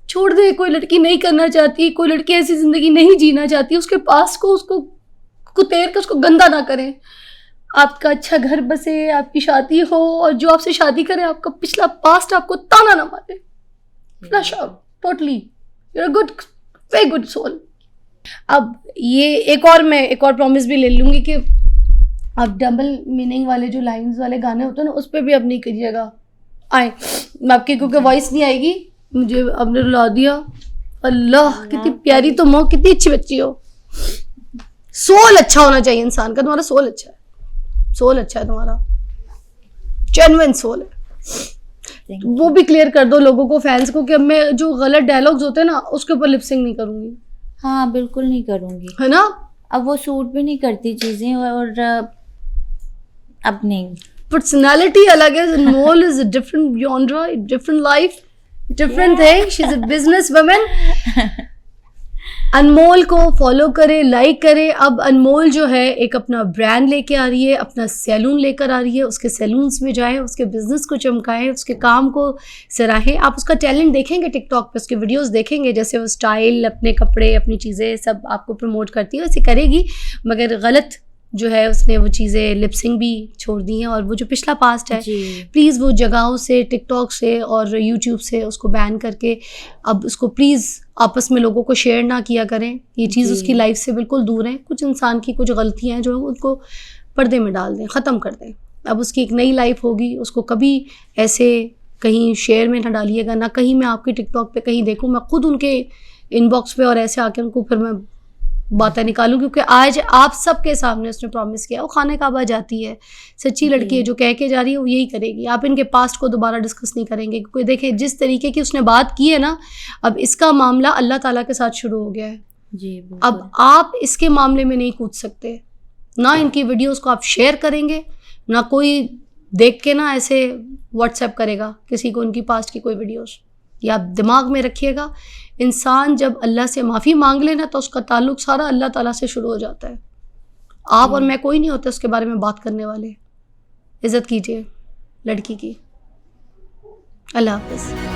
छोड़ दे। कोई लड़की नहीं करना चाहती, कोई लड़की ऐसी ज़िंदगी नहीं जीना चाहती, उसके पास को उसको कुतेर के उसको गंदा ना करें। आपका अच्छा घर बसे, आपकी शादी हो, और जो आपसे शादी करे आपका पिछला पास्ट आपको ताना ना मारे। Flush out totally, you are good, very good soul. अब ये एक और प्रॉमिस भी ले लूँगी कि अब डबल मीनिंग वाले जो लाइंस वाले गाने होते हैं ना, उस पर भी अब नहीं करिएगा। आपकी क्योंकि वॉइस नहीं आएगी, मुझे आपने रुला दिया। अल्लाह कितनी प्यारी तुम हो, कितनी अच्छी बच्ची हो। सोल अच्छा होना चाहिए इंसान का। तुम्हारा सोल अच्छा है, सोल अच्छा है तुम्हारा, जेन्युइन सोल है। वो भी क्लियर कर दो लोगों को, फैंस को, कि अब मैं जो गलत डायलॉग्स होते हैं ना उसके ऊपर लिपसिंग नहीं करूंगी। हाँ, बिल्कुल नहीं करूंगी, है ना। अब वो सूट भी नहीं करती चीजें, और अब नहीं। पर्सनालिटी अलग है। Anmol is a different genre, different life, different thing. She is a business woman. Anmol को फॉलो करे, लाइक करे। अब अनमोल जो है एक अपना ब्रांड लेके आ रही है, अपना सैलून लेकर आ रही है। उसके सैलून्स में जाएं, उसके बिजनेस को चमकाएं, उसके काम को सराहें। आप उसका टैलेंट देखेंगे टिकटॉक पे, उसके वीडियोस देखेंगे, जैसे वो स्टाइल, अपने कपड़े, अपनी चीज़ें सब आपको प्रमोट करती है, वैसे करेगी। मगर गलत जो है उसने वो चीज़ें लिपसिंग भी छोड़ दी हैं। और वो जो पिछला पास्ट है, प्लीज़ वो जगहों से, टिकटॉक से और यूट्यूब से उसको बैन करके अब उसको प्लीज़ आपस में लोगों को शेयर ना किया करें। ये चीज़ उसकी लाइफ से बिल्कुल दूर है। कुछ इंसान की कुछ गलतियाँ हैं जो उनको पर्दे में डाल दें, ख़त्म कर दें। अब उसकी एक नई लाइफ होगी, उसको कभी ऐसे कहीं शेयर में ना डालिएगा, ना कहीं मैं आपकी टिकटॉक पे कहीं देखूँ, मैं खुद उनके इनबॉक्स पे और ऐसे आके उनको फिर मैं बातें निकालूं, क्योंकि आज आप सबके सामने उसने प्रॉमिस किया। वो खाने काबा जाती है, सच्ची लड़की है, जो कह के जा रही है वो यही करेगी। आप इनके पास्ट को दोबारा डिस्कस नहीं करेंगे, क्योंकि देखें जिस तरीके की उसने बात की है ना, अब इसका मामला अल्लाह ताला के साथ शुरू हो गया है जी। अब आप इसके मामले में नहीं कूद सकते। ना इनकी वीडियोस को आप शेयर करेंगे, ना कोई देख के ना ऐसे व्हाट्सएप करेगा किसी को उनकी पास्ट की कोई वीडियोस। ये आप दिमाग में रखिएगा, इंसान जब अल्लाह से माफ़ी मांग लेना तो उसका ताल्लुक सारा अल्लाह ताला से शुरू हो जाता है। आप और मैं कोई नहीं होते उसके बारे में बात करने वाले। इज़्ज़त कीजिए लड़की की। अल्लाह हाफ़िज़।